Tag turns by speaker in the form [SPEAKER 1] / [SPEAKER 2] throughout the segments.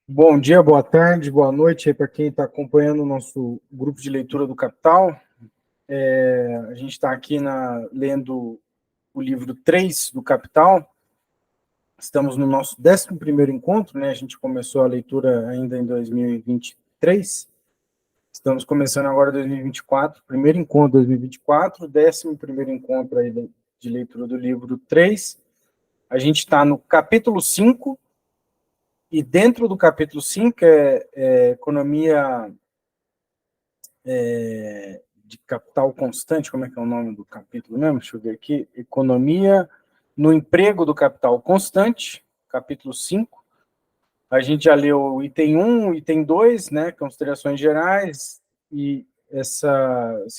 [SPEAKER 1] Bom dia, boa tarde, boa noite aí para quem está acompanhando o nosso grupo de leitura do Capital. A gente está aqui lendo o livro 3 do Capital. Estamos no nosso 11º encontro, né? A gente começou a leitura ainda em 2023. Estamos começando agora 2024, primeiro encontro 2024, 11º encontro aí de leitura do livro 3. A gente está no capítulo 5, e dentro do capítulo 5 é economia de capital constante. Como é que é o nome do capítulo mesmo? Deixa eu ver aqui. Economia no emprego do capital constante, capítulo 5. A gente já leu o item 1, o item 2, né, considerações gerais, e esse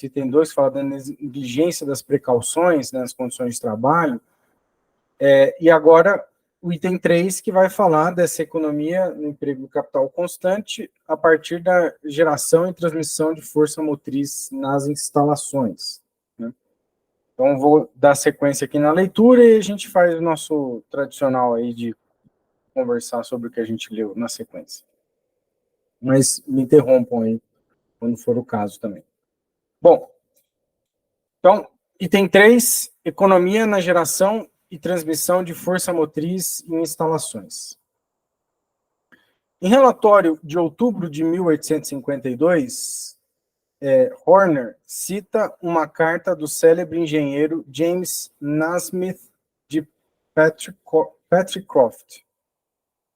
[SPEAKER 1] item 2 fala da negligência das precauções, né, nas condições de trabalho, e agora o item 3, que vai falar dessa economia no emprego do capital constante a partir da geração e transmissão de força motriz nas instalações, né? Então, vou dar sequência aqui na leitura e a gente faz o nosso tradicional aí de conversar sobre o que a gente leu na sequência. Mas me interrompam aí, quando for o caso também. Bom, então, item 3, economia na geração e transmissão de força motriz em instalações. Em relatório de outubro de 1852, Horner cita uma carta do célebre engenheiro James Nasmyth de Patricroft,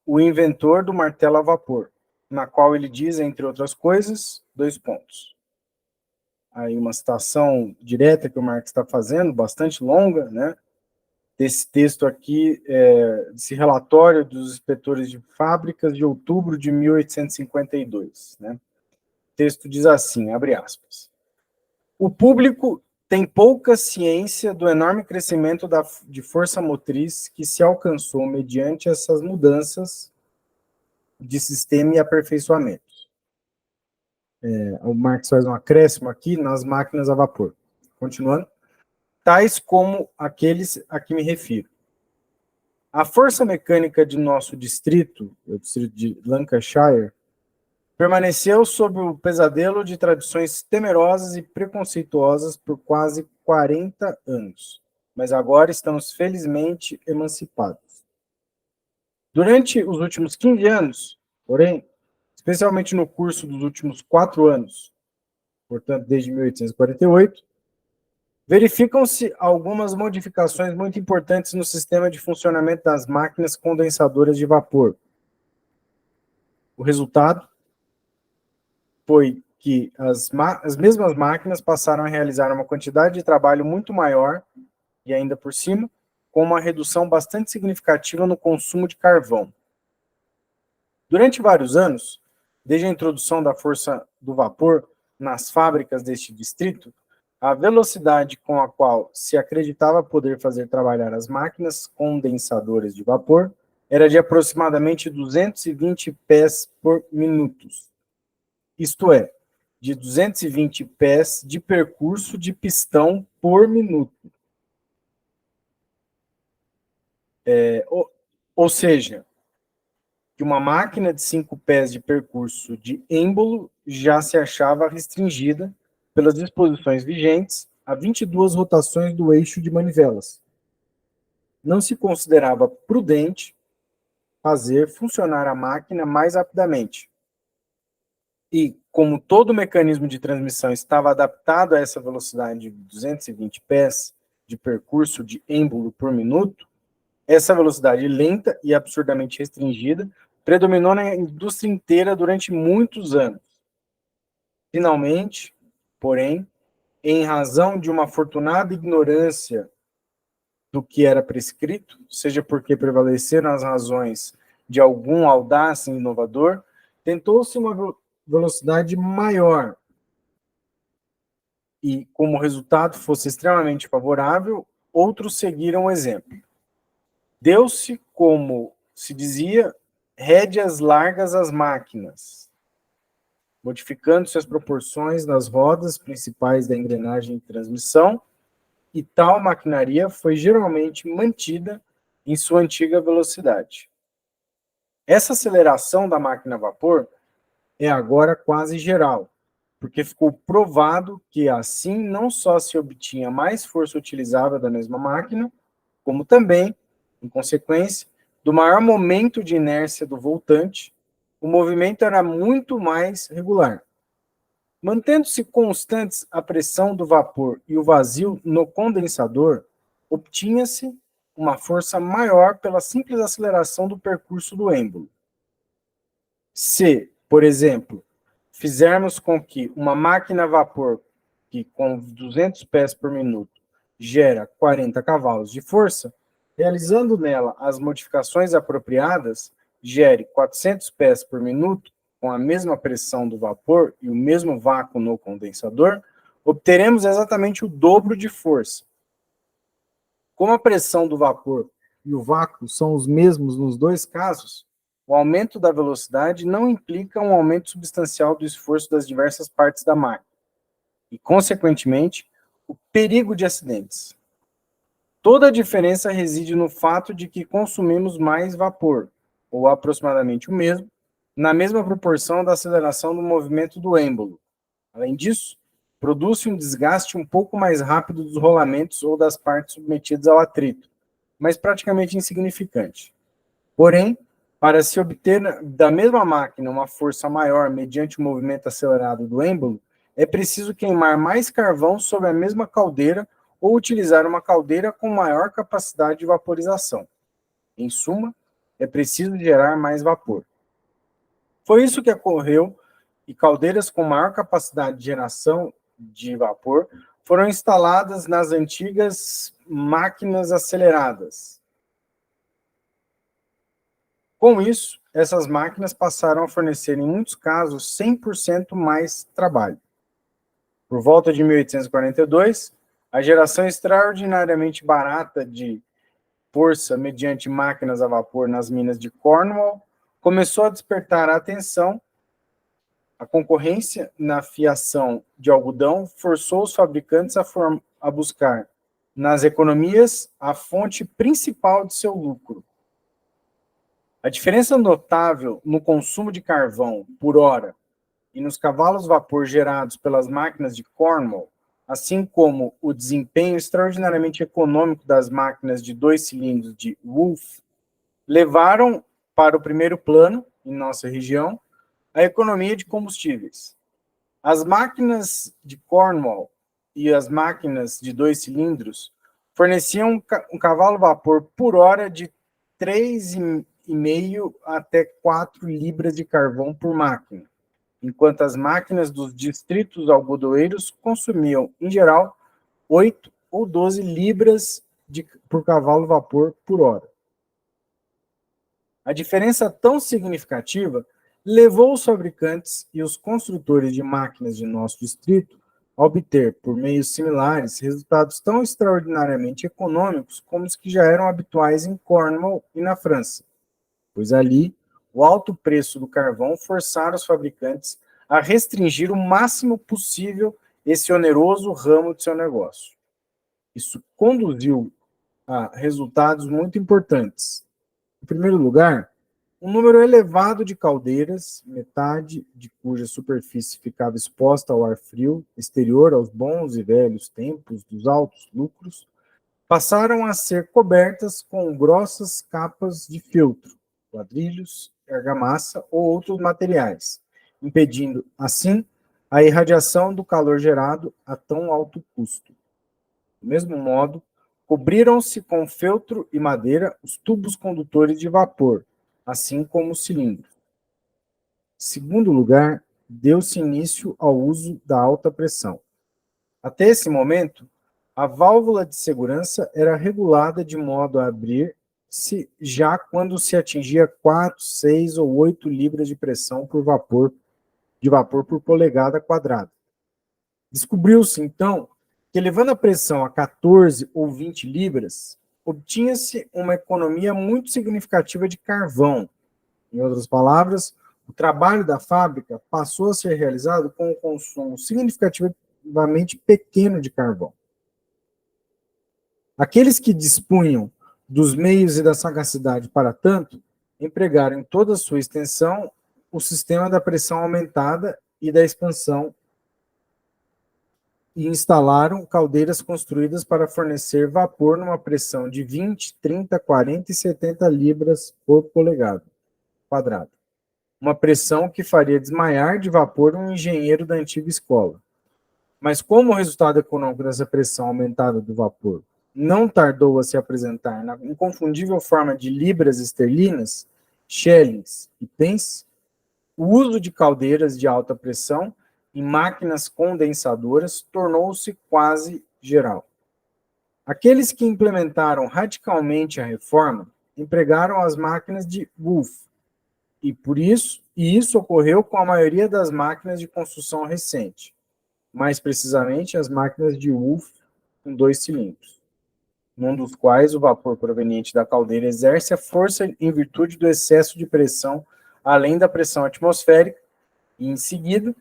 [SPEAKER 1] o inventor do martelo a vapor, na qual ele diz, entre outras coisas, 2 pontos. Aí uma citação direta que o Marx está fazendo, bastante longa, né? Desse texto aqui, desse relatório dos inspetores de fábricas de outubro de 1852, né? O texto diz assim, abre aspas: o público tem pouca ciência do enorme crescimento de força motriz que se alcançou mediante essas mudanças de sistema e aperfeiçoamentos. O Marx faz um acréscimo aqui nas máquinas a vapor. Continuando. Tais como aqueles a que me refiro. A força mecânica de nosso distrito, o distrito de Lancashire, permaneceu sob o pesadelo de tradições temerosas e preconceituosas por quase 40 anos, mas agora estamos felizmente emancipados. Durante os últimos 15 anos, porém, especialmente no curso dos últimos 4 anos, portanto, desde 1848, verificam-se algumas modificações muito importantes no sistema de funcionamento das máquinas condensadoras de vapor. O resultado foi que as mesmas máquinas passaram a realizar uma quantidade de trabalho muito maior, e ainda por cima, com uma redução bastante significativa no consumo de carvão. Durante vários anos, desde a introdução da força do vapor nas fábricas deste distrito, a velocidade com a qual se acreditava poder fazer trabalhar as máquinas condensadoras de vapor era de aproximadamente 220 pés por minuto. Isto é, de 220 pés de percurso de pistão por minuto. Ou seja, que uma máquina de 5 pés de percurso de êmbolo já se achava restringida pelas disposições vigentes a 22 rotações do eixo de manivelas. Não se considerava prudente fazer funcionar a máquina mais rapidamente. E, como todo mecanismo de transmissão estava adaptado a essa velocidade de 220 pés de percurso de êmbolo por minuto, essa velocidade lenta e absurdamente restringida predominou na indústria inteira durante muitos anos. Finalmente, porém, em razão de uma afortunada ignorância do que era prescrito, seja porque prevaleceram as razões de algum audaz e inovador, tentou-se uma velocidade maior e, como resultado fosse extremamente favorável, outros seguiram o exemplo. Deu-se, como se dizia, rédeas largas às máquinas, modificando-se as proporções das rodas principais da engrenagem de transmissão, e tal maquinaria foi geralmente mantida em sua antiga velocidade. Essa aceleração da máquina a vapor é agora quase geral, porque ficou provado que assim não só se obtinha mais força utilizável da mesma máquina, como também, em consequência, do maior momento de inércia do voltante, o movimento era muito mais regular. Mantendo-se constantes a pressão do vapor e o vazio no condensador, obtinha-se uma força maior pela simples aceleração do percurso do êmbolo. Se, por exemplo, fizermos com que uma máquina a vapor que com 200 pés por minuto gera 40 cavalos de força, realizando nela as modificações apropriadas, gere 400 pés por minuto com a mesma pressão do vapor e o mesmo vácuo no condensador, obteremos exatamente o dobro de força. Como a pressão do vapor e o vácuo são os mesmos nos dois casos, o aumento da velocidade não implica um aumento substancial do esforço das diversas partes da máquina e, consequentemente, o perigo de acidentes. Toda a diferença reside no fato de que consumimos mais vapor, ou aproximadamente o mesmo, na mesma proporção da aceleração do movimento do êmbolo. Além disso, produz-se um desgaste um pouco mais rápido dos rolamentos ou das partes submetidas ao atrito, mas praticamente insignificante. Porém, para se obter da mesma máquina uma força maior mediante o movimento acelerado do êmbolo, é preciso queimar mais carvão sobre a mesma caldeira ou utilizar uma caldeira com maior capacidade de vaporização. Em suma, é preciso gerar mais vapor. Foi isso que ocorreu e caldeiras com maior capacidade de geração de vapor foram instaladas nas antigas máquinas aceleradas. Com isso, essas máquinas passaram a fornecer, em muitos casos, 100% mais trabalho. Por volta de 1842, a geração extraordinariamente barata de força mediante máquinas a vapor nas minas de Cornwall começou a despertar a atenção. A concorrência na fiação de algodão forçou os fabricantes a buscar nas economias a fonte principal de seu lucro. A diferença notável no consumo de carvão por hora e nos cavalos vapor gerados pelas máquinas de Cornwall, assim como o desempenho extraordinariamente econômico das máquinas de 2 cilindros de Wolff, levaram para o primeiro plano, em nossa região, a economia de combustíveis. As máquinas de Cornwall e as máquinas de 2 cilindros forneciam um cavalo vapor por hora de 3,5 até 4 libras de carvão por máquina, enquanto as máquinas dos distritos algodoeiros consumiam, em geral, 8 ou 12 libras por cavalo vapor por hora. A diferença tão significativa levou os fabricantes e os construtores de máquinas de nosso distrito a obter, por meios similares, resultados tão extraordinariamente econômicos como os que já eram habituais em Cornwall e na França, pois ali o alto preço do carvão forçara os fabricantes a restringir o máximo possível esse oneroso ramo de seu negócio. Isso conduziu a resultados muito importantes. Em primeiro lugar, um número elevado de caldeiras, metade de cuja superfície ficava exposta ao ar frio, exterior aos bons e velhos tempos dos altos lucros, passaram a ser cobertas com grossas capas de feltro, ladrilhos, argamassa ou outros materiais, impedindo, assim, a irradiação do calor gerado a tão alto custo. Do mesmo modo, cobriram-se com feltro e madeira os tubos condutores de vapor, assim como os cilindros. Em segundo lugar, deu-se início ao uso da alta pressão. Até esse momento, a válvula de segurança era regulada de modo a abrir-se já quando se atingia 4, 6 ou 8 libras de pressão por vapor por polegada quadrada. Descobriu-se, então, que elevando a pressão a 14 ou 20 libras, obtinha-se uma economia muito significativa de carvão. Em outras palavras, o trabalho da fábrica passou a ser realizado com um consumo significativamente pequeno de carvão. Aqueles que dispunham dos meios e da sagacidade para tanto, empregaram em toda a sua extensão o sistema da pressão aumentada e da expansão e instalaram caldeiras construídas para fornecer vapor numa pressão de 20, 30, 40 e 70 libras por polegada quadrada. Uma pressão que faria desmaiar de vapor um engenheiro da antiga escola. Mas como o resultado econômico dessa pressão aumentada do vapor não tardou a se apresentar na inconfundível forma de libras esterlinas, shillings e pence, o uso de caldeiras de alta pressão em máquinas condensadoras tornou-se quase geral. Aqueles que implementaram radicalmente a reforma empregaram as máquinas de Wolff, e isso ocorreu com a maioria das máquinas de construção recente, mais precisamente as máquinas de Wolff com 2 cilindros, num dos quais o vapor proveniente da caldeira exerce a força em virtude do excesso de pressão além da pressão atmosférica, e em seguida,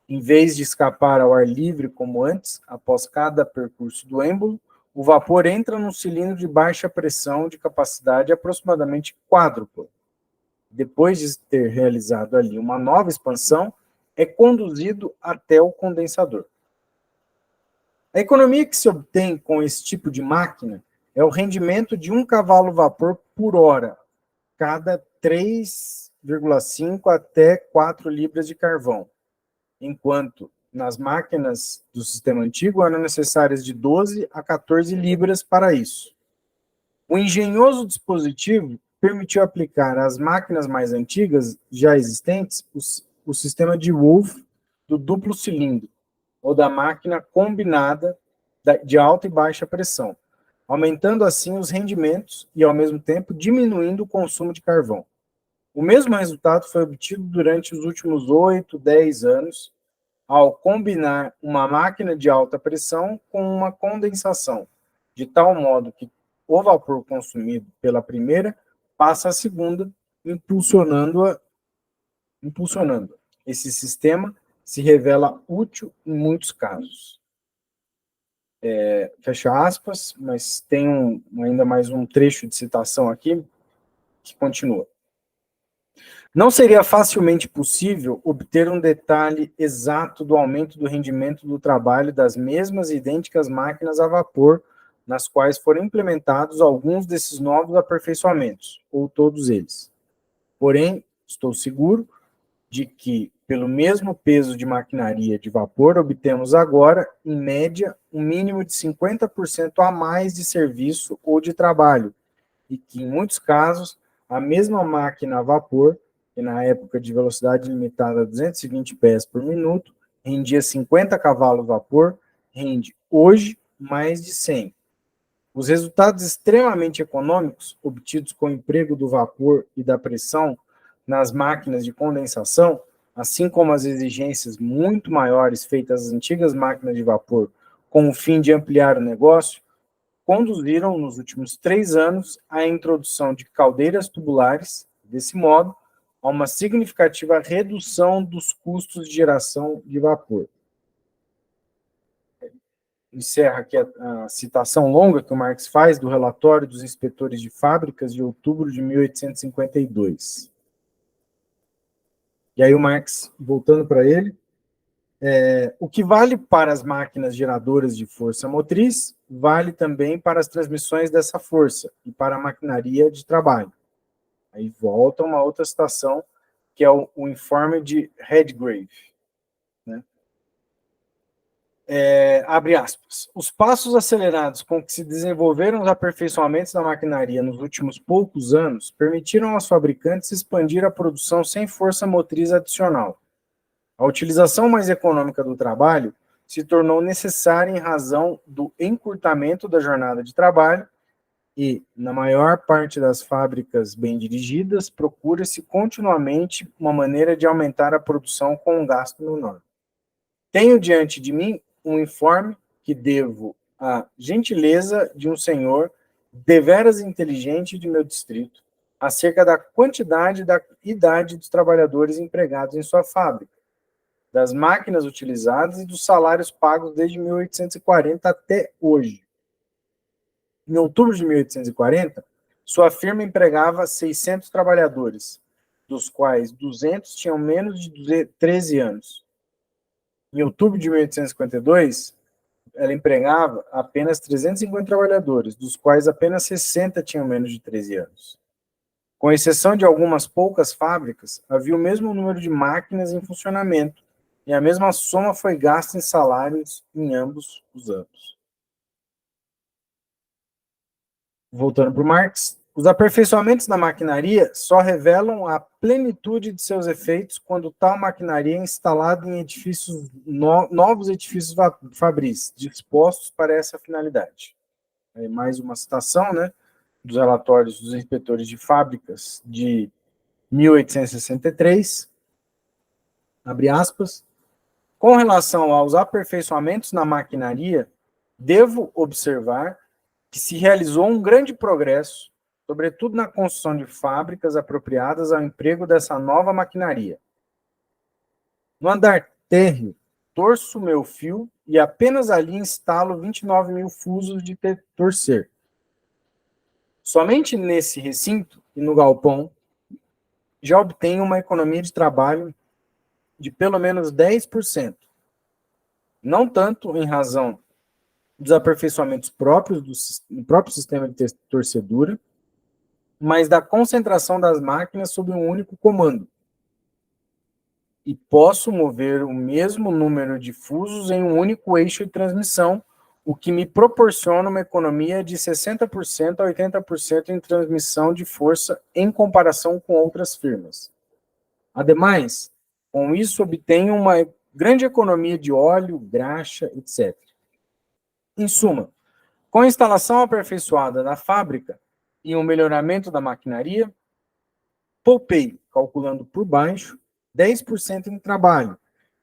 [SPEAKER 1] em vez de escapar ao ar livre como antes, após cada percurso do êmbolo, o vapor entra num cilindro de baixa pressão de capacidade aproximadamente quádrupla. Depois de ter realizado ali uma nova expansão, é conduzido até o condensador. A economia que se obtém com esse tipo de máquina é o rendimento de 1 cavalo-vapor por hora, cada 3,5 até 4 libras de carvão, enquanto nas máquinas do sistema antigo eram necessárias de 12 a 14 libras para isso. O engenhoso dispositivo permitiu aplicar às máquinas mais antigas, já existentes, o sistema de Wolff do duplo cilindro, ou da máquina combinada de alta e baixa pressão, aumentando assim os rendimentos e, ao mesmo tempo, diminuindo o consumo de carvão. O mesmo resultado foi obtido durante os últimos 8, 10 anos, ao combinar uma máquina de alta pressão com uma condensação, de tal modo que o vapor consumido pela primeira passa à segunda, impulsionando-a. Esse sistema se revela útil em muitos casos. Fecha aspas, mas tem ainda mais um trecho de citação aqui que continua. Não seria facilmente possível obter um detalhe exato do aumento do rendimento do trabalho das mesmas e idênticas máquinas a vapor, nas quais foram implementados alguns desses novos aperfeiçoamentos, ou todos eles. Porém, estou seguro de que, pelo mesmo peso de maquinaria de vapor, obtemos agora, em média, um mínimo de 50% a mais de serviço ou de trabalho, e que, em muitos casos, a mesma máquina a vapor, que na época de velocidade limitada a 220 pés por minuto, rendia 50 cavalos vapor, rende hoje mais de 100. Os resultados extremamente econômicos obtidos com o emprego do vapor e da pressão nas máquinas de condensação, assim como as exigências muito maiores feitas às antigas máquinas de vapor com o fim de ampliar o negócio, conduziram nos últimos 3 anos à introdução de caldeiras tubulares, desse modo, a uma significativa redução dos custos de geração de vapor. Encerra aqui a citação longa que o Marx faz do relatório dos inspetores de fábricas de outubro de 1852. E aí o Marx, voltando para ele, o que vale para as máquinas geradoras de força motriz, vale também para as transmissões dessa força e para a maquinaria de trabalho. Aí volta uma outra citação, que é o informe de Redgrave, né? Abre aspas. Os passos acelerados com que se desenvolveram os aperfeiçoamentos da maquinaria nos últimos poucos anos permitiram aos fabricantes expandir a produção sem força motriz adicional. A utilização mais econômica do trabalho se tornou necessária em razão do encurtamento da jornada de trabalho e, na maior parte das fábricas bem dirigidas, procura-se continuamente uma maneira de aumentar a produção com um gasto menor. Tenho diante de mim um informe que devo à gentileza de um senhor deveras inteligente de meu distrito acerca da quantidade e da idade dos trabalhadores empregados em sua fábrica, das máquinas utilizadas e dos salários pagos desde 1840 até hoje. Em outubro de 1840, Sua firma empregava 600 trabalhadores, dos quais 200 tinham menos de 13 anos. Em outubro de 1852, ela empregava apenas 350 trabalhadores, dos quais apenas 60 tinham menos de 13 anos. Com exceção de algumas poucas fábricas, havia o mesmo número de máquinas em funcionamento, e a mesma soma foi gasta em salários em ambos os anos. Voltando para o Marx, os aperfeiçoamentos da maquinaria só revelam a plenitude de seus efeitos quando tal maquinaria é instalada em edifícios novos edifícios fabris, dispostos para essa finalidade. Aí mais uma citação, né, dos relatórios dos inspetores de fábricas de 1863, abre aspas, com relação aos aperfeiçoamentos na maquinaria, devo observar que se realizou um grande progresso, sobretudo na construção de fábricas apropriadas ao emprego dessa nova maquinaria. No andar térreo, torço meu fio e apenas ali instalo 29 mil fusos de torcer. Somente nesse recinto e no galpão, já obtenho uma economia de trabalho de pelo menos 10%. Não tanto em razão dos aperfeiçoamentos próprios do próprio sistema de torcedura, mas da concentração das máquinas sob um único comando. E posso mover o mesmo número de fusos em um único eixo de transmissão, o que me proporciona uma economia de 60% a 80% em transmissão de força em comparação com outras firmas. Ademais, com isso obtenho uma grande economia de óleo, graxa, etc. Em suma, com a instalação aperfeiçoada da fábrica e o melhoramento da maquinaria, poupei, calculando por baixo, 10% em trabalho.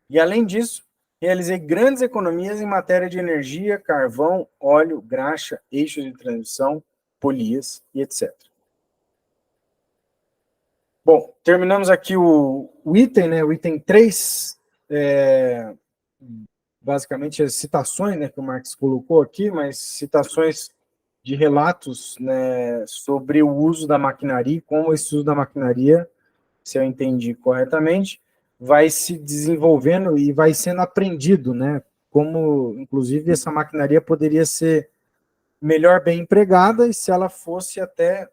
[SPEAKER 1] E, além disso, realizei grandes economias em matéria de energia, carvão, óleo, graxa, eixos de transmissão, polias e etc. Bom, terminamos aqui o item, né? O item 3, basicamente as citações, né, que o Marx colocou aqui, mas citações de relatos, né, sobre o uso da maquinaria, como esse uso da maquinaria, se eu entendi corretamente, vai se desenvolvendo e vai sendo aprendido, né, como, inclusive, essa maquinaria poderia ser melhor bem empregada e se ela fosse até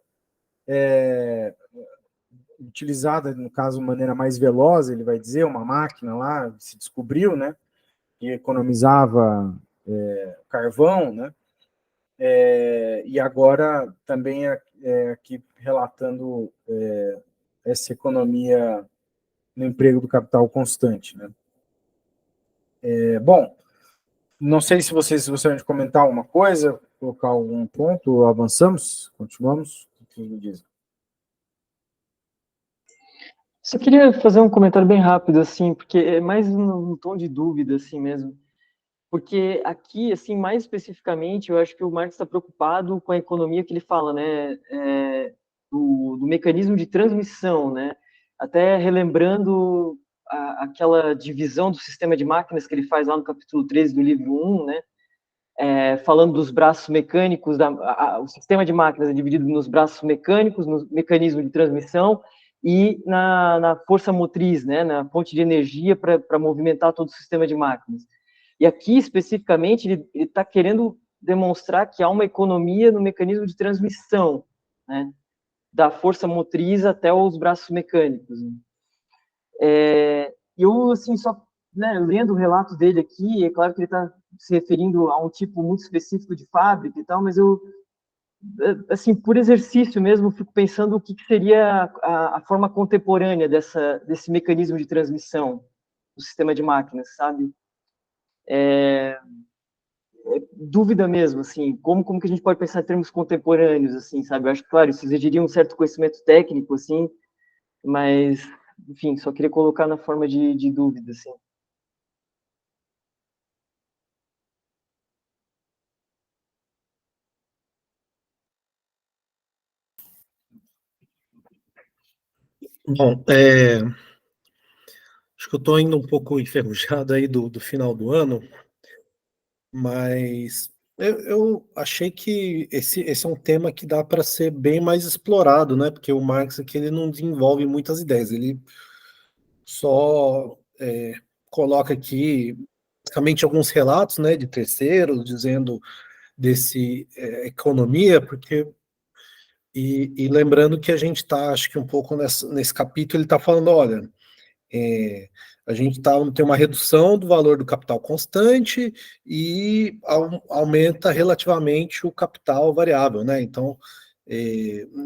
[SPEAKER 1] utilizada, no caso, de maneira mais veloz, ele vai dizer, uma máquina lá, se descobriu, né, que economizava carvão, né, e agora também aqui relatando essa economia no emprego do capital constante, né. Bom, não sei se vocês gostariam de comentar alguma coisa, colocar algum ponto, avançamos, continuamos, o que me dizem?
[SPEAKER 2] Só queria fazer um comentário bem rápido, assim, porque é mais um tom de dúvida, assim mesmo. Porque aqui, assim, mais especificamente, eu acho que o Marx está preocupado com a economia que ele fala, né, do mecanismo de transmissão, né, até relembrando aquela divisão do sistema de máquinas que ele faz lá no capítulo 13 do livro 1, né, falando dos braços mecânicos, o sistema de máquinas é dividido nos braços mecânicos, no mecanismo de transmissão e na força motriz, né, na fonte de energia para movimentar todo o sistema de máquinas. E aqui, especificamente, ele está querendo demonstrar que há uma economia no mecanismo de transmissão, né, da força motriz até os braços mecânicos. Eu, assim, só, né, lendo o relato dele aqui, é claro que ele está se referindo a um tipo muito específico de fábrica e tal, mas eu, assim, por exercício mesmo, fico pensando o que seria a forma contemporânea desse mecanismo de transmissão do sistema de máquinas, sabe? Dúvida mesmo, assim, como que a gente pode pensar em termos contemporâneos, assim, sabe? Eu acho que, claro, isso exigiria um certo conhecimento técnico, assim, mas, enfim, só queria colocar na forma de dúvida, assim.
[SPEAKER 3] Bom, acho que eu estou indo um pouco enferrujado aí do final do ano, mas Eu achei que esse é um tema que dá para ser bem mais explorado, né? Porque o Marx aqui ele não desenvolve muitas ideias, ele só coloca aqui basicamente alguns relatos, né, de terceiros dizendo desse economia, porque e lembrando que a gente está, acho que um pouco nesse capítulo ele está falando, olha, é, a gente tem uma redução do valor do capital constante e aumenta relativamente o capital variável, né? Então,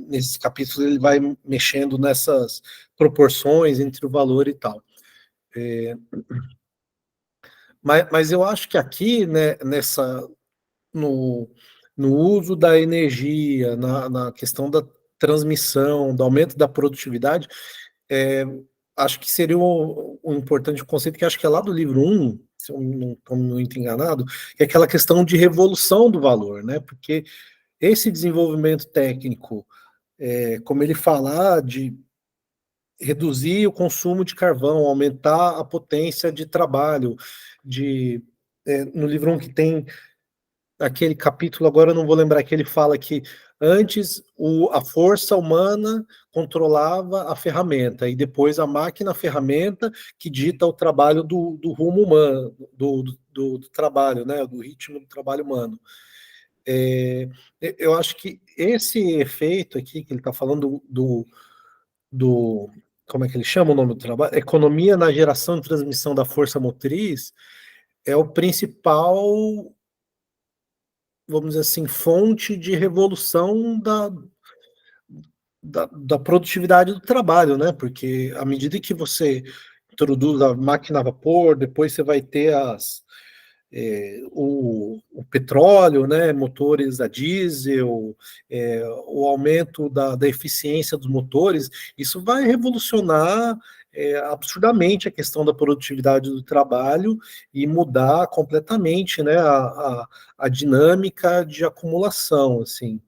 [SPEAKER 3] nesses capítulos ele vai mexendo nessas proporções entre o valor e tal. Mas eu acho que aqui, né, no, no uso da energia, na questão da transmissão, do aumento da produtividade, é, acho que seria um importante conceito que acho que é lá do livro 1, se eu não estou muito enganado, que é aquela questão de revolução do valor, né? Porque esse desenvolvimento técnico, como ele falar de reduzir o consumo de carvão, aumentar a potência de trabalho, no livro 1 que tem aquele capítulo, agora eu não vou lembrar, que ele fala que antes a força humana controlava a ferramenta, e depois a máquina, a ferramenta, que dita o trabalho do rumo humano, do trabalho, né, do ritmo do trabalho humano. Eu acho que esse efeito aqui, que ele está falando como é que ele chama o nome do trabalho? Economia na geração e transmissão da força motriz, é o principal, vamos dizer assim, fonte de revolução da produtividade do trabalho, né? Porque à medida que você introduz a máquina a vapor, depois você vai ter o petróleo, né? Motores a diesel, o aumento da eficiência dos motores, isso vai revolucionar absurdamente a questão da produtividade do trabalho e mudar completamente, né, a dinâmica de acumulação, assim.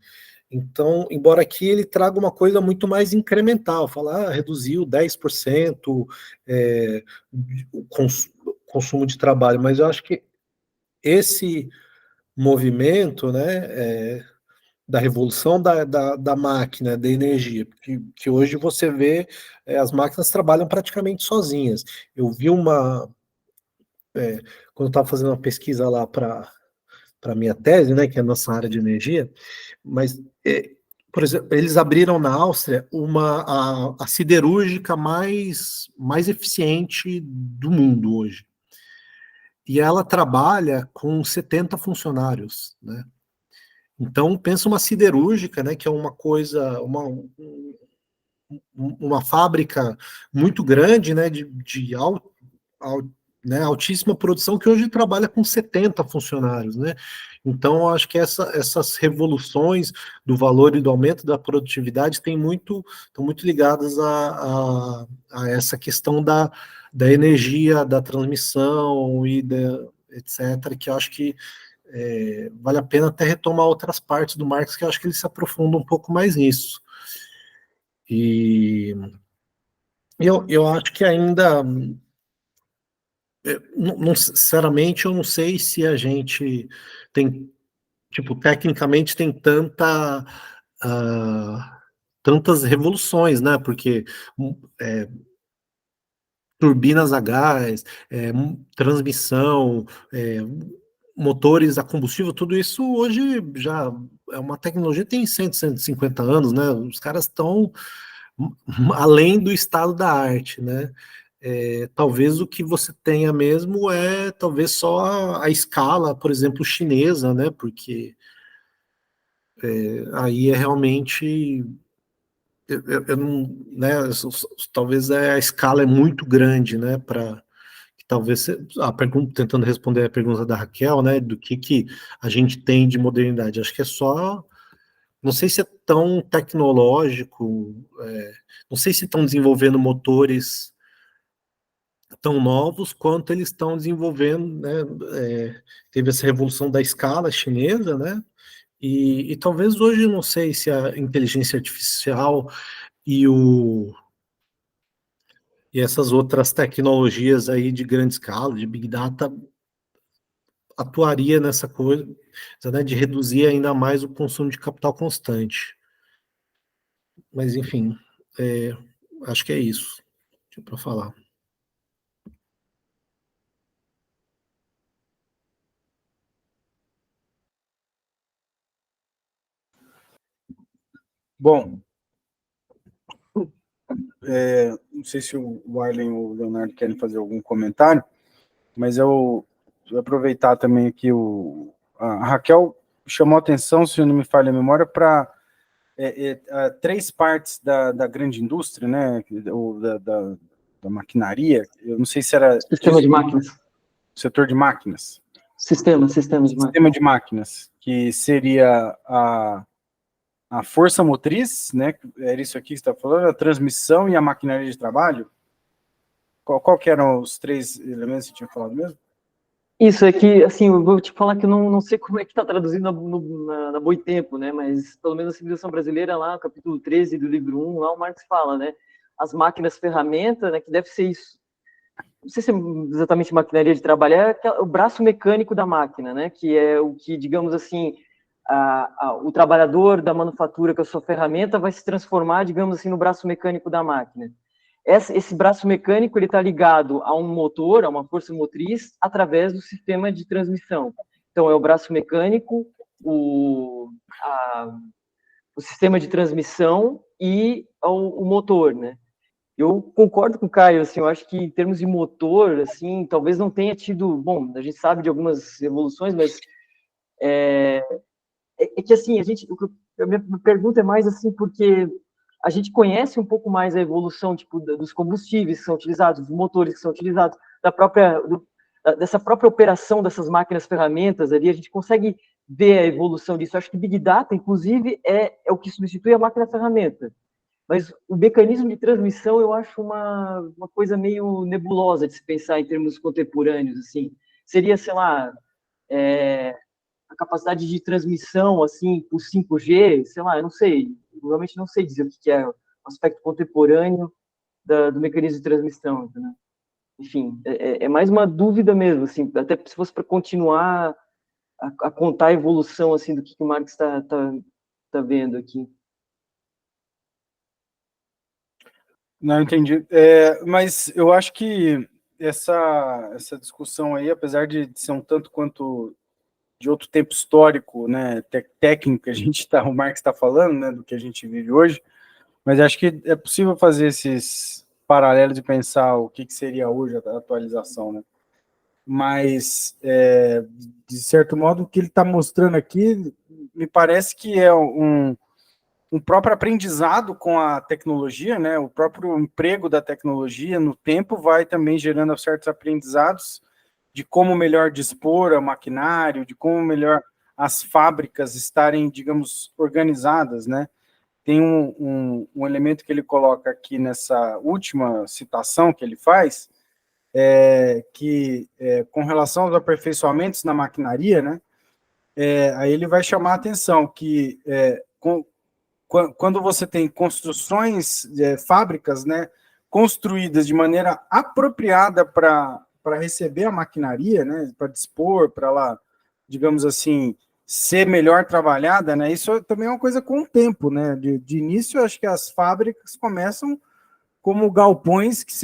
[SPEAKER 3] Então, embora aqui ele traga uma coisa muito mais incremental, falar, reduziu 10% o consumo de trabalho, mas eu acho que esse movimento, né, da revolução da máquina, da energia, que hoje você vê, as máquinas trabalham praticamente sozinhas. Eu vi quando eu estava fazendo uma pesquisa lá para minha tese, né, que é a nossa área de energia, mas, por exemplo, eles abriram na Áustria a siderúrgica mais eficiente do mundo hoje. E ela trabalha com 70 funcionários, né? Então, pensa uma siderúrgica, né, que é uma coisa, uma fábrica muito grande, né, de né, altíssima produção, que hoje trabalha com 70 funcionários, né? Então, eu acho que essas revoluções do valor e do aumento da produtividade estão muito ligadas a essa questão da energia, da transmissão etc., que eu acho que vale a pena até retomar outras partes do Marx, que eu acho que ele se aprofunda um pouco mais nisso. E eu acho que ainda, sinceramente, eu não sei se a gente tem, tipo, tecnicamente tem tantas revoluções, né? Porque turbinas a gás, transmissão, motores a combustível, tudo isso hoje já é uma tecnologia que tem 100, 150 anos, né? Os caras estão além do estado da arte, né? Talvez o que você tenha mesmo talvez só a escala, por exemplo, chinesa, né? Porque aí é realmente eu não, né? Talvez a escala é muito grande, né? Para talvez a pergunta, tentando responder a pergunta da Raquel, né? Do que a gente tem de modernidade, acho que é só. Não sei se é tão tecnológico, não sei se estão desenvolvendo motores tão novos quanto eles estão desenvolvendo, né? Teve essa revolução da escala chinesa, né? E talvez hoje, não sei se a inteligência artificial e, e essas outras tecnologias aí de grande escala, de Big Data, atuaria nessa coisa, né, de reduzir ainda mais o consumo de capital constante. Mas, enfim, acho que é isso para falar.
[SPEAKER 1] Bom, não sei se o Arlen ou o Leonardo querem fazer algum comentário, mas eu vou aproveitar também aqui a Raquel chamou a atenção, se não me falha a memória, para 3 partes da grande indústria, né, ou da maquinaria. Eu não sei se era
[SPEAKER 2] Sistema de máquinas.
[SPEAKER 1] Setor de máquinas.
[SPEAKER 2] Sistema de máquinas.
[SPEAKER 1] Sistema de máquinas, que seria a força motriz, né? Era isso aqui que você está falando, a transmissão e a maquinaria de trabalho. Qual que eram os 3 elementos que você tinha falado mesmo?
[SPEAKER 2] Isso é que, assim, eu vou te falar que eu não sei como é que está traduzido na Boitempo, né? Mas pelo menos a civilização brasileira, lá, capítulo 13 do livro 1, lá o Marx fala, né? As máquinas ferramenta, né? Que deve ser isso. Não sei se é exatamente maquinaria de trabalhar, é o braço mecânico da máquina, né? Que é o que, digamos assim, o trabalhador da manufatura com a sua ferramenta vai se transformar, digamos assim, no braço mecânico da máquina. Esse braço mecânico ele está ligado a um motor, a uma força motriz, através do sistema de transmissão. Então, é o braço mecânico, o sistema de transmissão e o motor, né? Eu concordo com o Caio, assim, eu acho que em termos de motor, assim, talvez não tenha tido, bom, a gente sabe de algumas evoluções, mas é que, assim, a minha pergunta é mais, assim, porque a gente conhece um pouco mais a evolução, tipo, dos combustíveis que são utilizados, dos motores que são utilizados, dessa própria operação dessas máquinas ferramentas ali, a gente consegue ver a evolução disso. Eu acho que Big Data, inclusive, é o que substitui a máquina ferramenta. Mas o mecanismo de transmissão eu acho uma coisa meio nebulosa de se pensar em termos contemporâneos, assim. Seria, sei lá, a capacidade de transmissão, assim, por 5G, sei lá, eu não sei. Eu realmente não sei dizer o que é o aspecto contemporâneo do mecanismo de transmissão, entendeu? Enfim, é mais uma dúvida mesmo, assim, até se fosse para continuar a contar a evolução, assim, do que o Marx tá vendo aqui.
[SPEAKER 1] Não entendi. Mas eu acho que essa discussão aí, apesar de ser um tanto quanto de outro tempo histórico, né, técnico que o Marx está falando, né, do que a gente vive hoje, mas acho que é possível fazer esses paralelos e pensar o que seria hoje a atualização, né? Mas, de certo modo, o que ele está mostrando aqui me parece que é um próprio aprendizado com a tecnologia, né? O próprio emprego da tecnologia no tempo vai também gerando certos aprendizados de como melhor dispor o maquinário, de como melhor as fábricas estarem, digamos, organizadas, né? Tem um elemento que ele coloca aqui nessa última citação que ele faz, que com relação aos aperfeiçoamentos na maquinaria, né? Aí ele vai chamar a atenção que quando você tem construções, fábricas, né, construídas de maneira apropriada para receber a maquinaria, né, para dispor, para lá, digamos assim, ser melhor trabalhada, né, isso também é uma coisa com o tempo, né, de início, acho que as fábricas começam como galpões que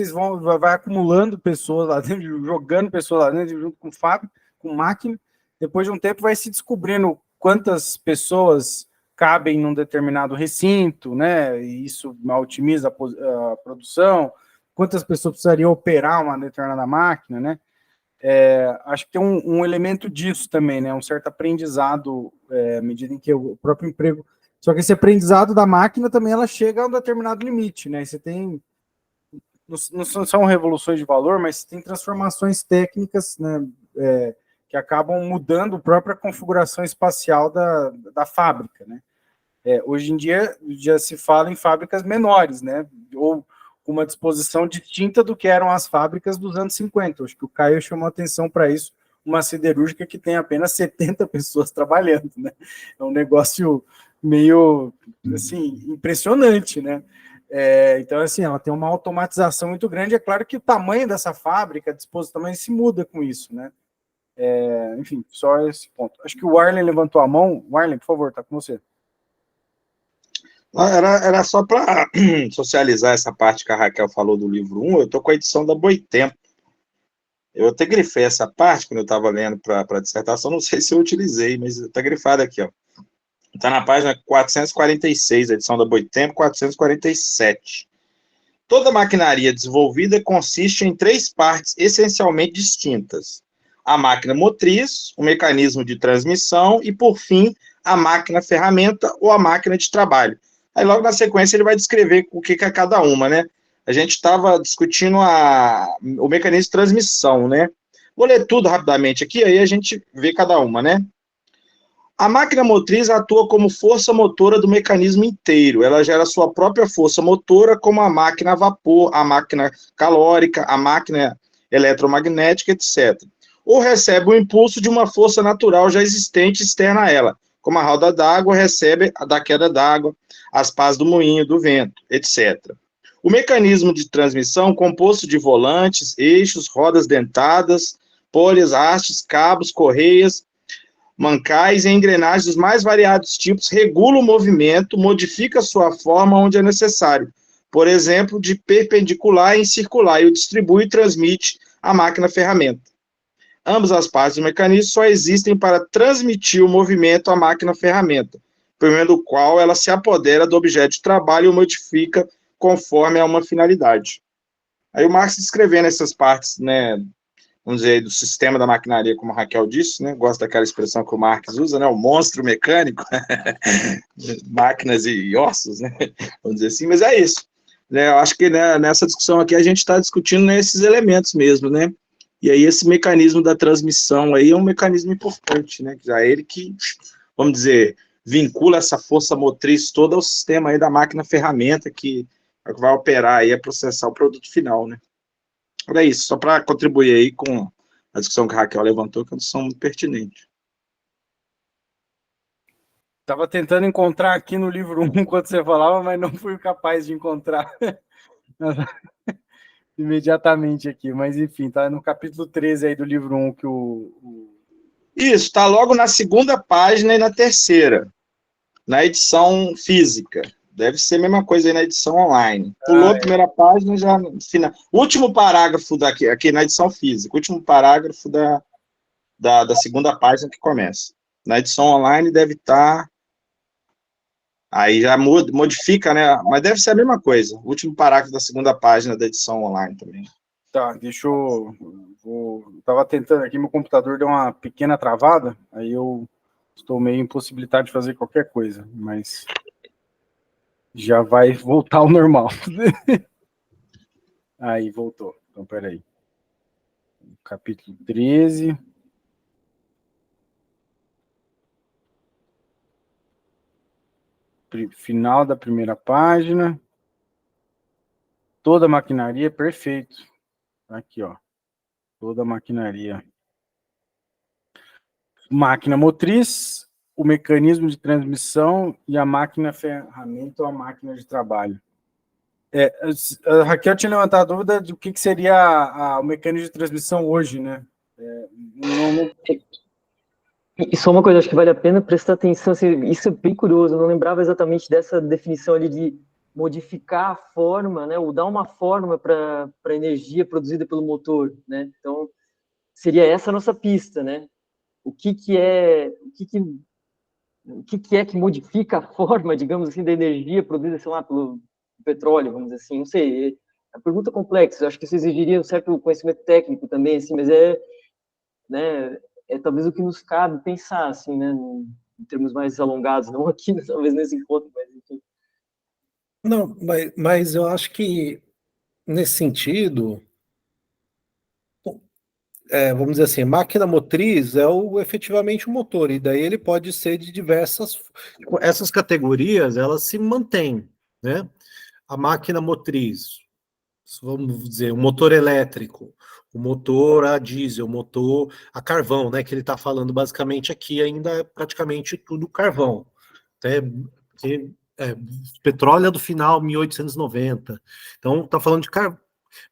[SPEAKER 1] vai acumulando pessoas lá dentro, jogando pessoas lá dentro, junto com fábrica, com máquina, depois de um tempo vai se descobrindo quantas pessoas cabem num determinado recinto, né? E isso otimiza a produção. Quantas pessoas precisariam operar uma determinada máquina, né? Acho que tem um elemento disso também, né? Um certo aprendizado, à medida em que o próprio emprego. Só que esse aprendizado da máquina também ela chega a um determinado limite, né? Você tem. Não são revoluções de valor, mas tem transformações técnicas, né? Que acabam mudando a própria configuração espacial da fábrica, né? Hoje em dia já se fala em fábricas menores, né? Ou com uma disposição distinta do que eram as fábricas dos anos 50. Acho que o Caio chamou atenção para isso, uma siderúrgica que tem apenas 70 pessoas trabalhando, né? É um negócio meio, assim, impressionante, né? Então, assim, ela tem uma automatização muito grande. É claro que o tamanho dessa fábrica, a disposição também se muda com isso, né? Enfim, só esse ponto. Acho que o Arlen levantou a mão. Arlen, por favor, tá com você.
[SPEAKER 4] Era só para socializar essa parte que a Raquel falou do livro 1. Eu estou com a edição da Boitempo. Eu até grifei essa parte quando eu estava lendo para a dissertação, não sei se eu utilizei, mas está grifado aqui, ó. Está na página 446, a edição da Boitempo, 447. Toda maquinaria desenvolvida consiste em 3 partes essencialmente distintas: a máquina motriz, o mecanismo de transmissão e, por fim, a máquina-ferramenta ou a máquina de trabalho. Aí, logo na sequência, ele vai descrever o que é cada uma, né? A gente estava discutindo o mecanismo de transmissão, né? Vou ler tudo rapidamente aqui, aí a gente vê cada uma, né? A máquina motriz atua como força motora do mecanismo inteiro. Ela gera sua própria força motora, como a máquina a vapor, a máquina calórica, a máquina eletromagnética, etc. Ou recebe o impulso de uma força natural já existente externa a ela, como a roda d'água recebe a da queda d'água, as pás do moinho, do vento, etc. O mecanismo de transmissão, composto de volantes, eixos, rodas dentadas, polhas, hastes, cabos, correias, mancais e engrenagens dos mais variados tipos, regula o movimento, modifica sua forma onde é necessário, por exemplo, de perpendicular em circular, e o distribui e transmite à máquina-ferramenta. Ambas as partes do mecanismo só existem para transmitir o movimento à máquina-ferramenta, por meio do qual ela se apodera do objeto de trabalho e o modifica conforme a uma finalidade. Aí o Marx descrevendo essas partes, né, vamos dizer, do sistema da maquinaria, como a Raquel disse, né, gosta daquela expressão que o Marx usa, né, o monstro mecânico, máquinas e ossos, né, vamos dizer assim, mas é isso. Né, eu acho que, né, nessa discussão aqui a gente está discutindo, né, esses elementos mesmo, né, e aí esse mecanismo da transmissão aí é um mecanismo importante, né, que já é ele que, vamos dizer, vincula essa força motriz toda ao sistema aí da máquina-ferramenta que vai operar aí, a processar o produto final, né. Era isso, só para contribuir aí com a discussão que a Raquel levantou, que é uma discussão muito pertinente.
[SPEAKER 1] Estava tentando encontrar aqui no livro 1 enquanto você falava, mas não fui capaz de encontrar imediatamente aqui. Mas, enfim, tá no capítulo 13 aí do livro 1 que
[SPEAKER 4] Isso, está logo na segunda página e na terceira, na edição física. Deve ser a mesma coisa aí na edição online. Pulou a primeira página, já no final. Último parágrafo daqui, aqui na edição física, último parágrafo da segunda página que começa. Na edição online deve estar... Aí já modifica, né? Mas deve ser a mesma coisa. Último parágrafo da segunda página da edição online também.
[SPEAKER 1] Tá, deixa eu... Estava tentando aqui, meu computador deu uma pequena travada, aí eu estou meio impossibilitado de fazer qualquer coisa, mas já vai voltar ao normal. Aí, voltou. Então, peraí. Capítulo 13. Final da primeira página. Toda a maquinaria, perfeito. Aqui, ó. Toda a maquinaria. Máquina motriz, o mecanismo de transmissão e a máquina-ferramenta ou a máquina de trabalho. A Raquel tinha levantado a dúvida do que seria o mecanismo de transmissão hoje, né?
[SPEAKER 2] E só uma coisa, acho que vale a pena prestar atenção, assim, isso é bem curioso, eu não lembrava exatamente dessa definição ali de modificar a forma, né, ou dar uma forma para a energia produzida pelo motor, né? Então, seria essa a nossa pista, né? O que é que modifica a forma, digamos assim, da energia produzida, sei lá, pelo petróleo, vamos dizer assim, não sei, é uma pergunta complexa, acho que isso exigiria um certo conhecimento técnico também, assim, mas né, talvez o que nos cabe pensar, assim, né, em termos mais alongados, não aqui, talvez nesse encontro, mas enfim.
[SPEAKER 3] Não, mas eu acho que, nesse sentido, vamos dizer assim, máquina motriz é efetivamente o motor, e daí ele pode ser de diversas... Essas categorias, elas se mantêm, né? A máquina motriz, vamos dizer, o motor elétrico, o motor a diesel, o motor a carvão, né? Que ele está falando basicamente aqui ainda é praticamente tudo carvão. Até petróleo é do final 1890. Então, está falando de carvão.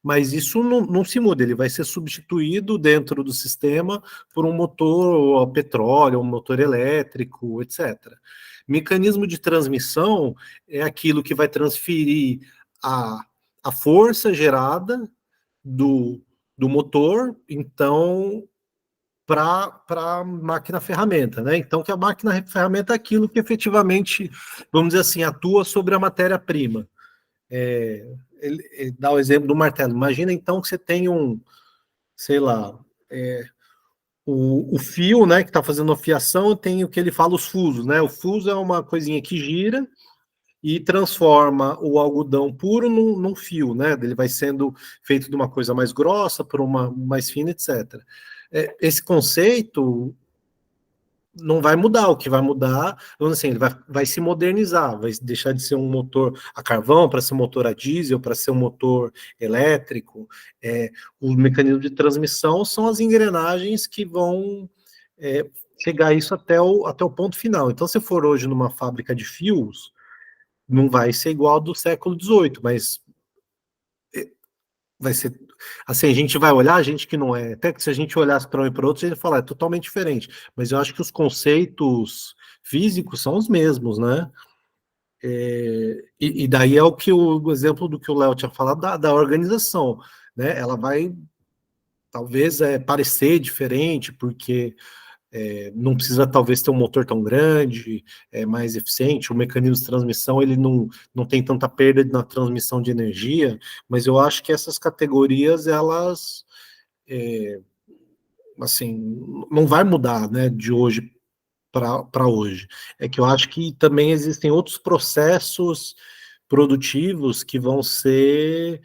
[SPEAKER 3] Mas isso não se muda, ele vai ser substituído dentro do sistema por um motor a petróleo, um motor elétrico, etc. Mecanismo de transmissão é aquilo que vai transferir a força gerada do motor, então, para a máquina-ferramenta, né? Então, que a máquina-ferramenta é aquilo que efetivamente, vamos dizer assim, atua sobre a matéria-prima. Ele dá o exemplo do martelo. Imagina, então, que você tem sei lá, o fio, né, que está fazendo a fiação, tem o que ele fala, os fusos, né? O fuso é uma coisinha que gira e transforma o algodão puro num fio, né? Ele vai sendo feito de uma coisa mais grossa para uma mais fina, etc. Esse conceito não vai mudar, o que vai mudar, vamos assim, ele vai se modernizar, vai deixar de ser um motor a carvão para ser um motor a diesel, para ser um motor elétrico. O mecanismo de transmissão são as engrenagens que vão chegar isso até o ponto final. Então, se for hoje numa fábrica de fios, não vai ser igual ao do século XVIII, mas vai ser assim, a gente vai olhar, a gente que não é, até que se a gente olhasse para um e para outro, a gente ia falar, é totalmente diferente, mas eu acho que os conceitos físicos são os mesmos, né? E daí é o exemplo do que o Léo tinha falado da organização, né? Ela vai talvez parecer diferente, porque não precisa talvez ter um motor tão grande, mais eficiente, o mecanismo de transmissão ele não tem tanta perda na transmissão de energia, mas eu acho que essas categorias, elas, assim, não vai mudar, né, de hoje para hoje. É que eu acho que também existem outros processos produtivos que vão ser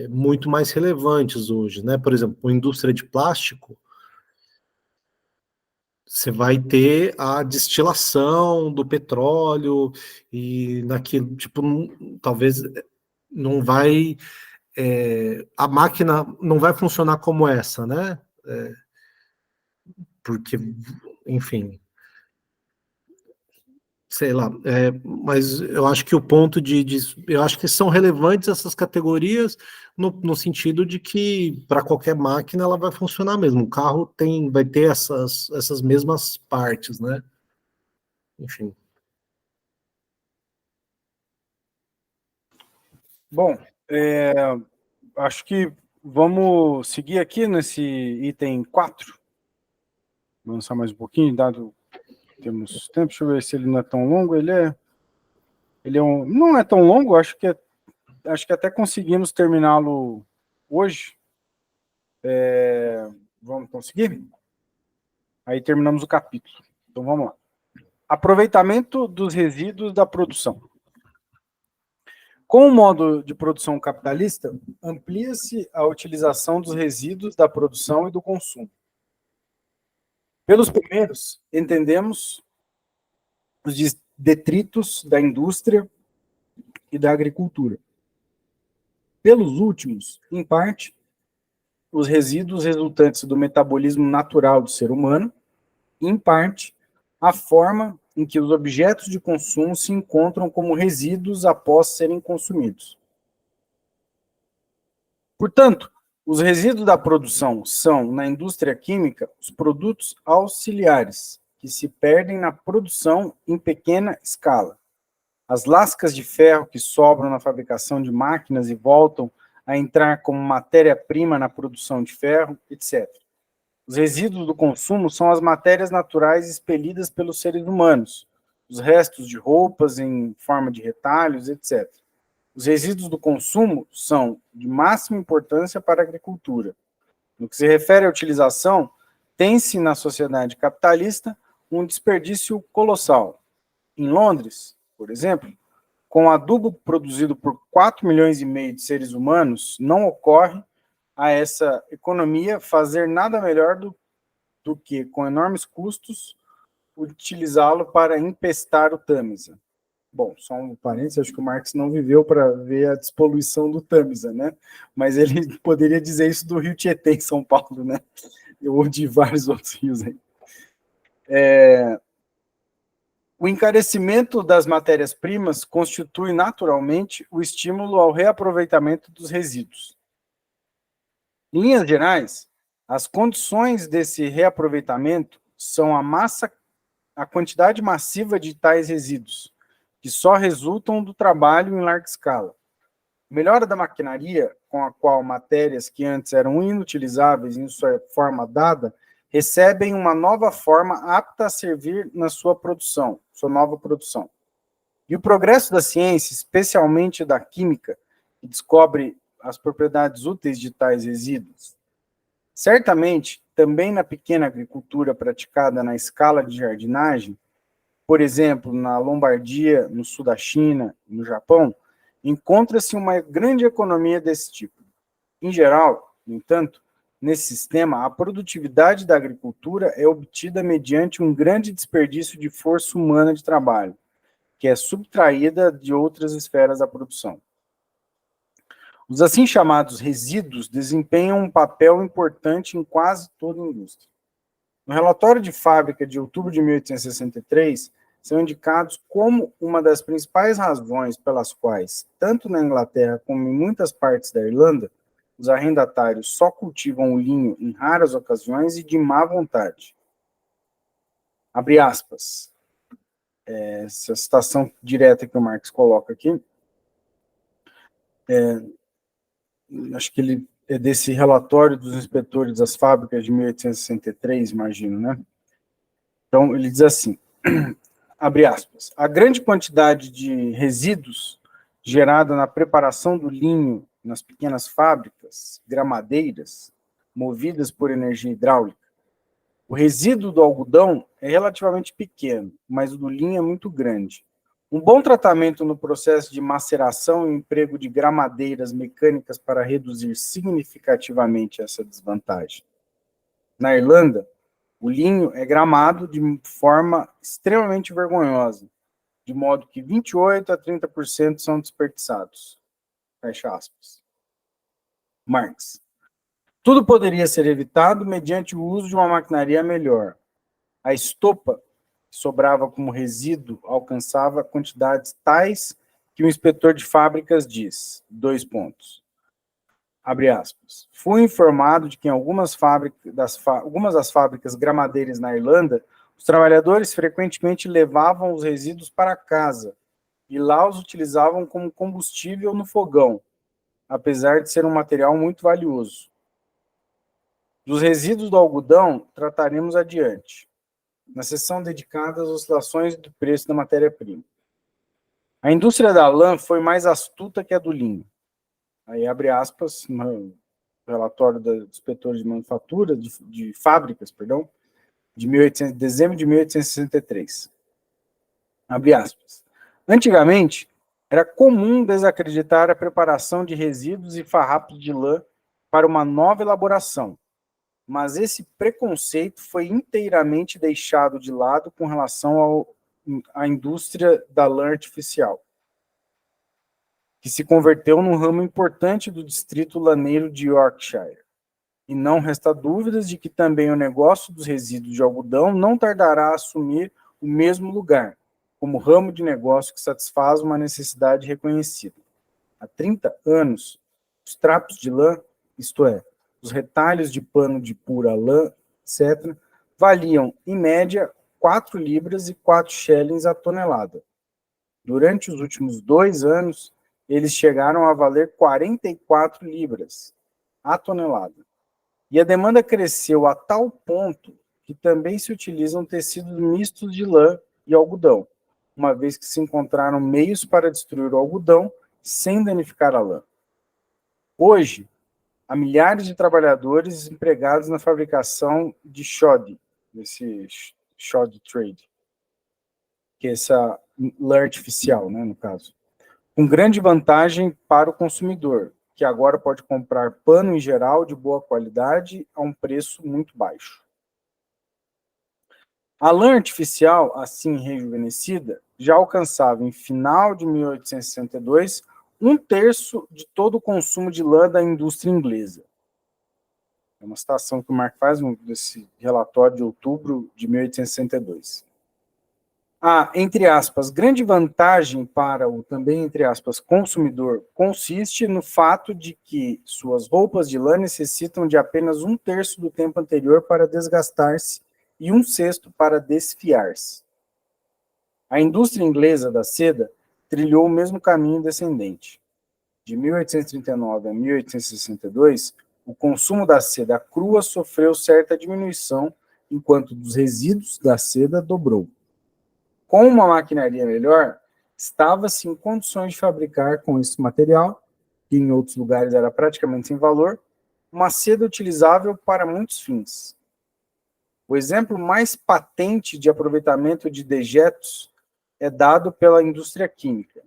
[SPEAKER 3] muito mais relevantes hoje, né? Por exemplo, a indústria de plástico, você vai ter a destilação do petróleo e naquilo, tipo, talvez não vai, a máquina não vai funcionar como essa, né? Porque, enfim, sei lá, mas eu acho que o ponto eu acho que são relevantes essas categorias no sentido de que para qualquer máquina ela vai funcionar mesmo. O carro vai ter essas mesmas partes, né? Enfim.
[SPEAKER 1] Bom, acho que vamos seguir aqui nesse item 4. Vou avançar mais um pouquinho, dado temos tempo. Deixa eu ver se ele não é tão longo. Ele não é tão longo, acho que até conseguimos terminá-lo hoje. Vamos conseguir? Aí terminamos o capítulo. Então vamos lá. Aproveitamento dos resíduos da produção. Com o modo de produção capitalista, amplia-se a utilização dos resíduos da produção e do consumo. Pelos primeiros, entendemos os detritos da indústria e da agricultura. Pelos últimos, em parte, os resíduos resultantes do metabolismo natural do ser humano, e, em parte, a forma em que os objetos de consumo se encontram como resíduos após serem consumidos. Portanto, os resíduos da produção são, na indústria química, os produtos auxiliares, que se perdem na produção em pequena escala. As lascas de ferro que sobram na fabricação de máquinas e voltam a entrar como matéria-prima na produção de ferro, etc. Os resíduos do consumo são as matérias naturais expelidas pelos seres humanos, os restos de roupas em forma de retalhos, etc. Os resíduos do consumo são de máxima importância para a agricultura. No que se refere à utilização, tem-se na sociedade capitalista um desperdício colossal. Em Londres, por exemplo, com adubo produzido por 4,5 milhões de seres humanos, não ocorre a essa economia fazer nada melhor do que, com enormes custos, utilizá-lo para empestar o Tâmisa. Bom, só um parênteses, acho que o Marx não viveu para ver a despoluição do Tâmisa, né? Mas ele poderia dizer isso do Rio Tietê, em São Paulo, né? Ou de vários outros rios aí. O encarecimento das matérias-primas constitui naturalmente o estímulo ao reaproveitamento dos resíduos. Em linhas gerais, as condições desse reaproveitamento são a quantidade massiva de tais resíduos, que só resultam do trabalho em larga escala. Melhora da maquinaria, com a qual matérias que antes eram inutilizáveis em sua forma dada, recebem uma nova forma apta a servir na sua nova produção. E o progresso da ciência, especialmente da química, que descobre as propriedades úteis de tais resíduos, certamente, também na pequena agricultura praticada na escala de jardinagem, por exemplo, na Lombardia, no sul da China, no Japão, encontra-se uma grande economia desse tipo. Em geral, no entanto, nesse sistema, a produtividade da agricultura é obtida mediante um grande desperdício de força humana de trabalho, que é subtraída de outras esferas da produção. Os assim chamados resíduos desempenham um papel importante em quase toda a indústria. No relatório de fábrica de outubro de 1863, são indicados como uma das principais razões pelas quais, tanto na Inglaterra como em muitas partes da Irlanda, os arrendatários só cultivam o linho em raras ocasiões e de má vontade. Abre aspas. Essa citação direta que o Marx coloca aqui, acho que ele é desse relatório dos inspetores das fábricas de 1863, imagino, né? Então, ele diz assim, abre aspas, a grande quantidade de resíduos gerada na preparação do linho nas pequenas fábricas gramadeiras, movidas por energia hidráulica. O resíduo do algodão é relativamente pequeno, mas o do linho é muito grande. Um bom tratamento no processo de maceração e emprego de gramadeiras mecânicas para reduzir significativamente essa desvantagem. Na Irlanda, o linho é gramado de forma extremamente vergonhosa, de modo que 28% a 30% são desperdiçados. Fecha aspas. Marx. Tudo poderia ser evitado mediante o uso de uma maquinaria melhor. A estopa que sobrava como resíduo alcançava quantidades tais que o inspetor de fábricas diz, abre aspas, fui informado de que em algumas das fábricas gramadeiras na Irlanda, os trabalhadores frequentemente levavam os resíduos para casa e lá os utilizavam como combustível no fogão, apesar de ser um material muito valioso. Dos resíduos do algodão, trataremos adiante, na seção dedicada às oscilações do preço da matéria-prima. A indústria da lã foi mais astuta que a do linho. Aí abre aspas, no relatório dos inspetores de manufatura, de fábricas, perdão, de dezembro de 1863. Abre aspas. Antigamente, era comum desacreditar a preparação de resíduos e farrapos de lã para uma nova elaboração, mas esse preconceito foi inteiramente deixado de lado com relação à indústria da lã artificial, que se converteu num ramo importante do distrito laneiro de Yorkshire. E não resta dúvidas de que também o negócio dos resíduos de algodão não tardará a assumir o mesmo lugar, como ramo de negócio que satisfaz uma necessidade reconhecida. Há 30 anos, os trapos de lã, isto é, os retalhos de pano de pura lã, etc., valiam, em média, 4 libras e 4 shillings a tonelada. Durante os últimos 2 anos, eles chegaram a valer 44 libras a tonelada. E a demanda cresceu a tal ponto que também se utilizam tecidos mistos de lã e algodão, uma vez que se encontraram meios para destruir o algodão sem danificar a lã. Hoje, há milhares de trabalhadores empregados na fabricação de shoddy, esse shoddy trade, que é essa lã artificial, né, no caso, com grande vantagem para o consumidor, que agora pode comprar pano em geral de boa qualidade a um preço muito baixo. A lã artificial, assim rejuvenescida, já alcançava, em final de 1862, 1/3 de todo o consumo de lã da indústria inglesa. É uma citação que o Marx faz desse relatório de outubro de 1862. A, entre aspas, grande vantagem para o também, entre aspas, consumidor consiste no fato de que suas roupas de lã necessitam de apenas 1/3 do tempo anterior para desgastar-se e 1/6 para desfiar-se. A indústria inglesa da seda trilhou o mesmo caminho descendente. De 1839 a 1862, o consumo da seda crua sofreu certa diminuição, enquanto dos resíduos da seda dobrou. Com uma maquinaria melhor, estava-se em condições de fabricar com esse material, que em outros lugares era praticamente sem valor, uma seda utilizável para muitos fins. O exemplo mais patente de aproveitamento de dejetos é dado pela indústria química.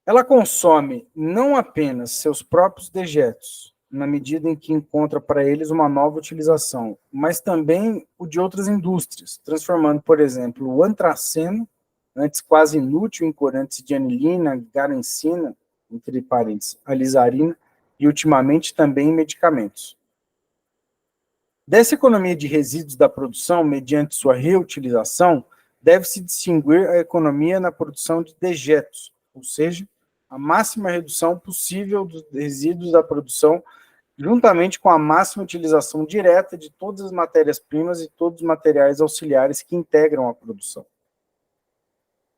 [SPEAKER 1] Ela consome não apenas seus próprios dejetos, na medida em que encontra para eles uma nova utilização, mas também o de outras indústrias, transformando, por exemplo, o antraceno, antes quase inútil em corantes de anilina, garancina, entre parênteses, alizarina, e ultimamente também em medicamentos. Dessa economia de resíduos da produção, mediante sua reutilização, deve-se distinguir a economia na produção de dejetos, ou seja, a máxima redução possível dos resíduos da produção, juntamente com a máxima utilização direta de todas as matérias-primas e todos os materiais auxiliares que integram a produção.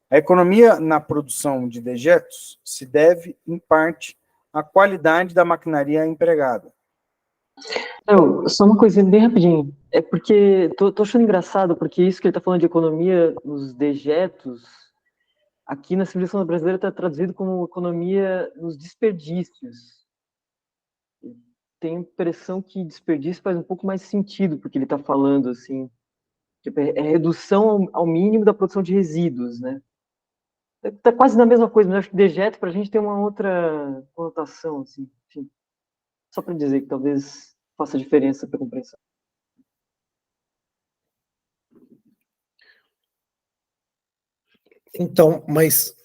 [SPEAKER 1] A economia na produção de dejetos se deve, em parte, à qualidade da maquinaria empregada.
[SPEAKER 2] Só uma coisinha bem rapidinho. É porque tô achando engraçado, porque isso que ele está falando de economia nos dejetos, aqui na civilização brasileira está traduzido como economia nos desperdícios. Tenho a impressão que desperdício faz um pouco mais sentido, porque ele está falando assim, tipo, é redução ao mínimo da produção de resíduos, né? Tá quase na mesma coisa, mas acho que dejeto para a gente tem uma outra conotação, assim, enfim. Só para dizer que talvez faça diferença para a compreensão.
[SPEAKER 3] Então, mas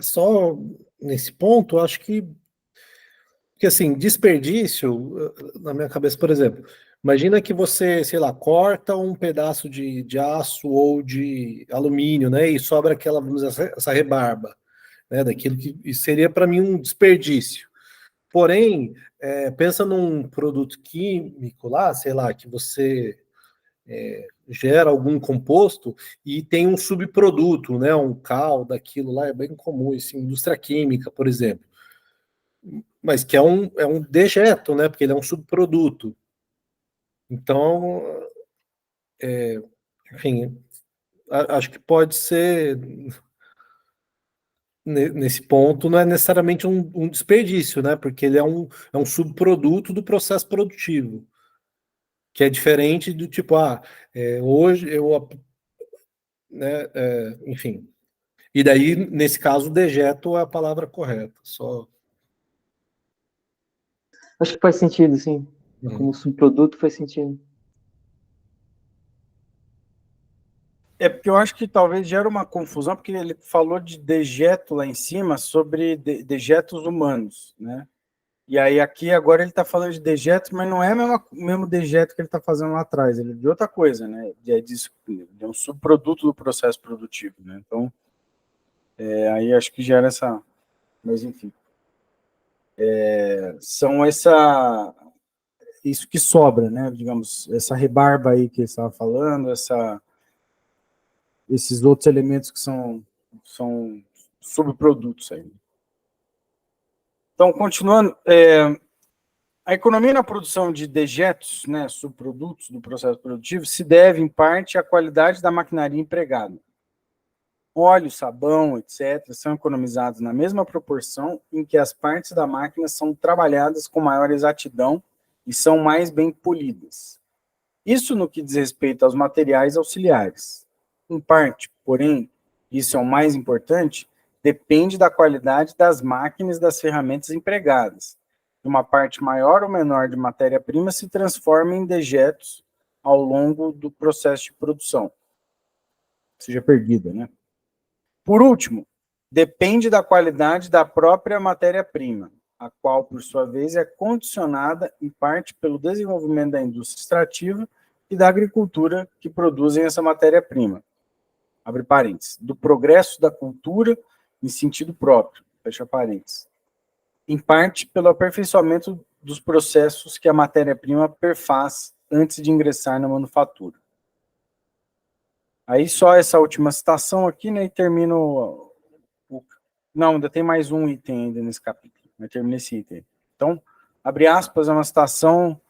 [SPEAKER 3] só nesse ponto, acho que assim, desperdício, na minha cabeça, por exemplo, imagina que você, sei lá, corta um pedaço de aço ou de alumínio, né, e sobra aquela, vamos dizer, essa rebarba, né, daquilo que seria para mim um desperdício. Porém, pensa num produto químico lá, sei lá, que você gera algum composto e tem um subproduto, né, um cal daquilo lá, é bem comum, assim, indústria química, por exemplo. Mas que é um dejeto, né, porque ele é um subproduto. Então, enfim, acho que pode ser, nesse ponto, não é necessariamente um desperdício, né, porque ele é um subproduto do processo produtivo, que é diferente do tipo, hoje eu, né, enfim. E daí, nesse caso, dejeto é a palavra correta, só...
[SPEAKER 2] Acho que faz sentido, sim. Como subproduto faz sentido.
[SPEAKER 1] É porque eu acho que talvez gera uma confusão, porque ele falou de dejeto lá em cima sobre dejetos humanos, né? E aí aqui agora ele está falando de dejetos, mas não é o mesmo dejeto que ele está fazendo lá atrás, ele é de outra coisa, né? É um subproduto do processo produtivo, né? Então, aí acho que gera essa... Mas, enfim. São isso que sobra, né? Digamos, essa rebarba aí que ele estava falando, esses outros elementos que são subprodutos aí. Então, continuando, a economia na produção de dejetos, né, subprodutos do processo produtivo, se deve, em parte, à qualidade da maquinaria empregada. Óleo, sabão, etc., são economizados na mesma proporção em que as partes da máquina são trabalhadas com maior exatidão e são mais bem polidas. Isso no que diz respeito aos materiais auxiliares. Em parte, porém, isso é o mais importante, depende da qualidade das máquinas e das ferramentas empregadas. Uma parte maior ou menor de matéria-prima se transforma em dejetos ao longo do processo de produção. Seja perdida, né? Por último, depende da qualidade da própria matéria-prima, a qual, por sua vez, é condicionada, em parte, pelo desenvolvimento da indústria extrativa e da agricultura que produzem essa matéria-prima. Abre parênteses. Do progresso da cultura em sentido próprio, fecha parênteses. Em parte pelo aperfeiçoamento dos processos que a matéria-prima perfaz antes de ingressar na manufatura. Aí só essa última citação aqui, né, e termino não, ainda tem mais um item ainda nesse capítulo, mas termina esse item. Então, abre aspas, é uma citação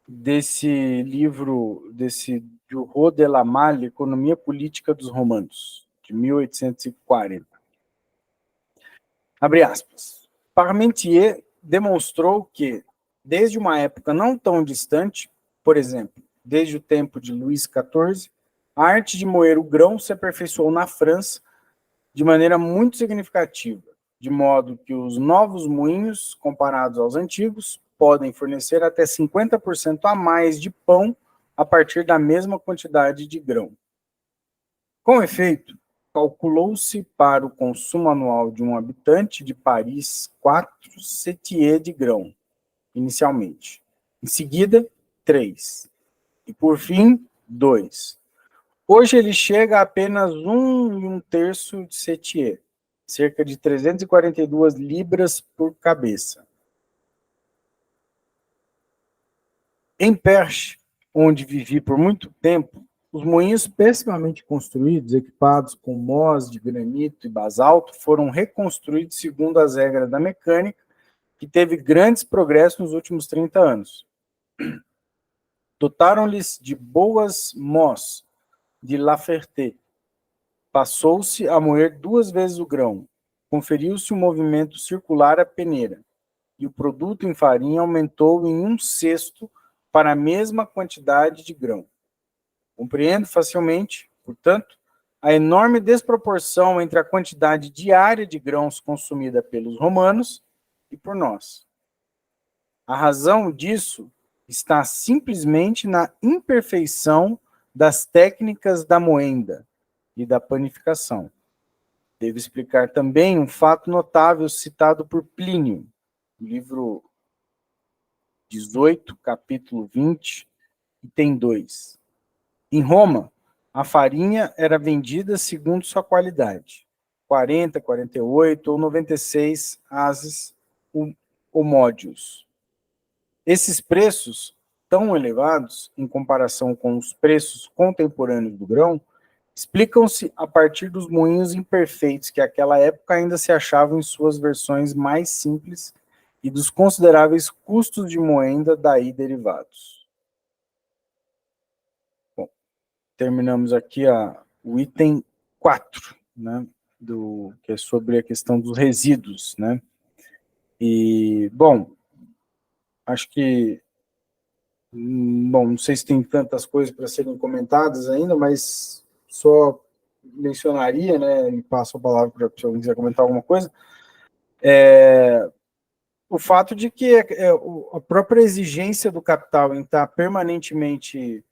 [SPEAKER 1] desse livro, do Rod de la Malle, Economia Política dos Romanos, de 1840. Abre aspas. Parmentier demonstrou que, desde uma época não tão distante, por exemplo, desde o tempo de Luís XIV, a arte de moer o grão se aperfeiçoou na França de maneira muito significativa, de modo que os novos moinhos, comparados aos antigos, podem fornecer até 50% a mais de pão a partir da mesma quantidade de grão. Com efeito, calculou-se para o consumo anual de um habitante de Paris 4 setiers de grão, inicialmente. Em seguida, 3. E, por fim, 2. Hoje ele chega a apenas 1 1/3 de setier, cerca de 342 libras por cabeça. Em Perche, onde vivi por muito tempo, os moinhos pessimamente construídos, equipados com mós de granito e basalto, foram reconstruídos segundo as regras da mecânica, que teve grandes progressos nos últimos 30 anos. Dotaram-lhes de boas mós de La Ferté. Passou-se a moer 2 vezes o grão, conferiu-se um movimento circular à peneira, e o produto em farinha aumentou em 1/6 para a mesma quantidade de grão. Compreendo facilmente, portanto, a enorme desproporção entre a quantidade diária de grãos consumida pelos romanos e por nós. A razão disso está simplesmente na imperfeição das técnicas da moenda e da panificação. Devo explicar também um fato notável citado por Plínio, livro 18, capítulo 20, item 2. Em Roma, a farinha era vendida segundo sua qualidade, 40, 48 ou 96 ases homódios. Esses preços tão elevados, em comparação com os preços contemporâneos do grão, explicam-se a partir dos moinhos imperfeitos que naquela época ainda se achavam em suas versões mais simples e dos consideráveis custos de moenda daí derivados. Bom, terminamos aqui o item 4, né, que é sobre a questão dos resíduos, né? E, bom, acho que não sei se tem tantas coisas para serem comentadas ainda, mas só mencionaria, né, e passo a palavra para se alguém quiser comentar alguma coisa, o fato de que a própria exigência do capital em estar permanentemente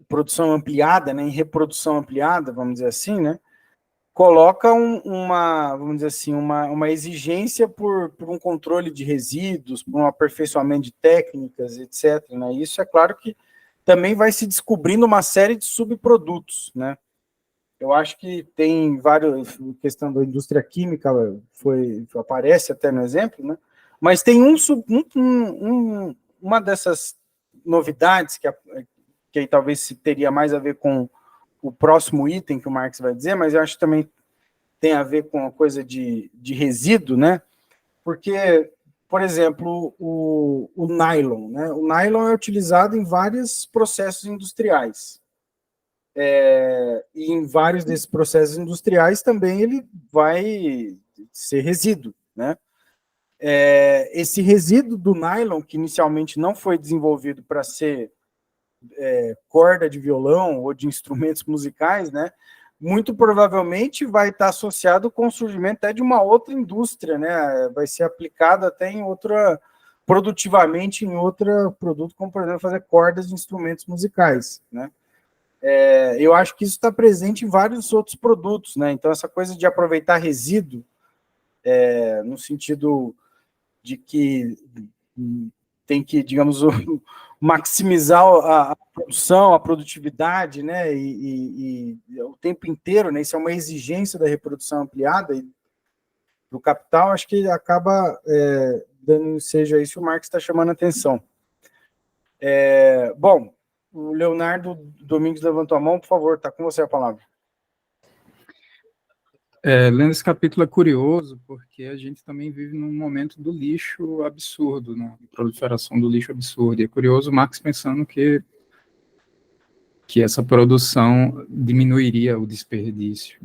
[SPEAKER 1] produção ampliada, né, em reprodução ampliada, vamos dizer assim, né, coloca vamos dizer assim, uma exigência por um controle de resíduos, por um aperfeiçoamento de técnicas, etc. Né? Isso é claro que também vai se descobrindo uma série de subprodutos, né? Eu acho que tem vários, questão da indústria química aparece até no exemplo, né? Mas tem uma dessas novidades que aí talvez teria mais a ver com o próximo item que o Marx vai dizer, mas eu acho que também tem a ver com a coisa de resíduo, né? Porque, por exemplo, o nylon, né? O nylon é utilizado em vários processos industriais. E em vários desses processos industriais também ele vai ser resíduo, né? Esse resíduo do nylon, que inicialmente não foi desenvolvido para ser corda de violão ou de instrumentos musicais, né, muito provavelmente vai estar associado com o surgimento até de uma outra indústria, né, vai ser aplicado até produtivamente em outro produto, como, por exemplo, fazer cordas de instrumentos musicais, né. Eu acho que isso está presente em vários outros produtos, né, então essa coisa de aproveitar resíduo, no sentido de que tem que, digamos, maximizar a produção, a produtividade, né, e o tempo inteiro, né, isso é uma exigência da reprodução ampliada do capital, acho que acaba dando, seja isso, o Marx está chamando a atenção. Bom, o Leonardo Domingos levantou a mão, por favor, está com você a palavra.
[SPEAKER 5] Lendo esse capítulo é curioso, porque a gente também vive num momento do lixo absurdo, né? Proliferação do lixo absurdo. E é curioso Marx pensando que essa produção diminuiria o desperdício,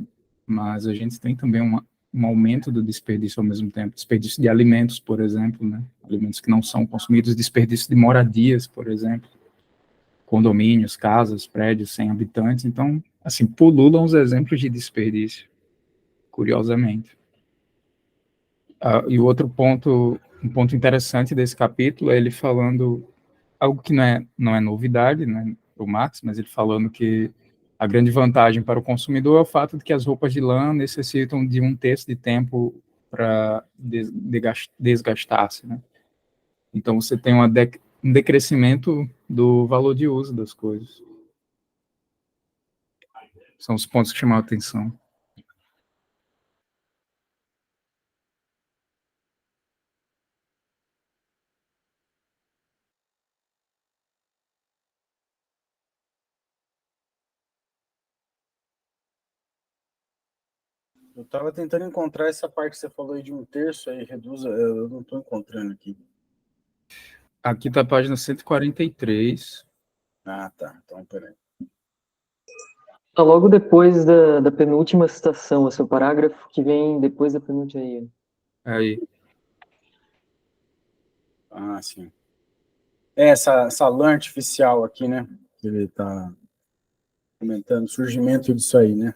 [SPEAKER 5] mas a gente tem também um aumento do desperdício ao mesmo tempo, desperdício de alimentos, por exemplo, né? Alimentos que não são consumidos, desperdício de moradias, por exemplo, condomínios, casas, prédios sem habitantes. Então, assim, pululam os exemplos de desperdício, curiosamente. E o outro ponto, um ponto interessante desse capítulo é ele falando algo que não é novidade, né, o Marx, mas ele falando que a grande vantagem para o consumidor é o fato de que as roupas de lã necessitam de 1/3 de tempo para desgastar-se, né? Então você tem um decrescimento do valor de uso das coisas. São os pontos que chamam a atenção.
[SPEAKER 1] Eu estava tentando encontrar essa parte que você falou aí de 1/3, aí reduz, eu não estou encontrando aqui.
[SPEAKER 5] Aqui está a página 143.
[SPEAKER 1] Ah, tá. Então, peraí.
[SPEAKER 2] Tá logo depois da penúltima citação, esse é o parágrafo que vem depois da penúltima aí.
[SPEAKER 5] Aí.
[SPEAKER 1] Ah, sim. Essa lã artificial aqui, né? Que ele está comentando, o surgimento disso aí, né?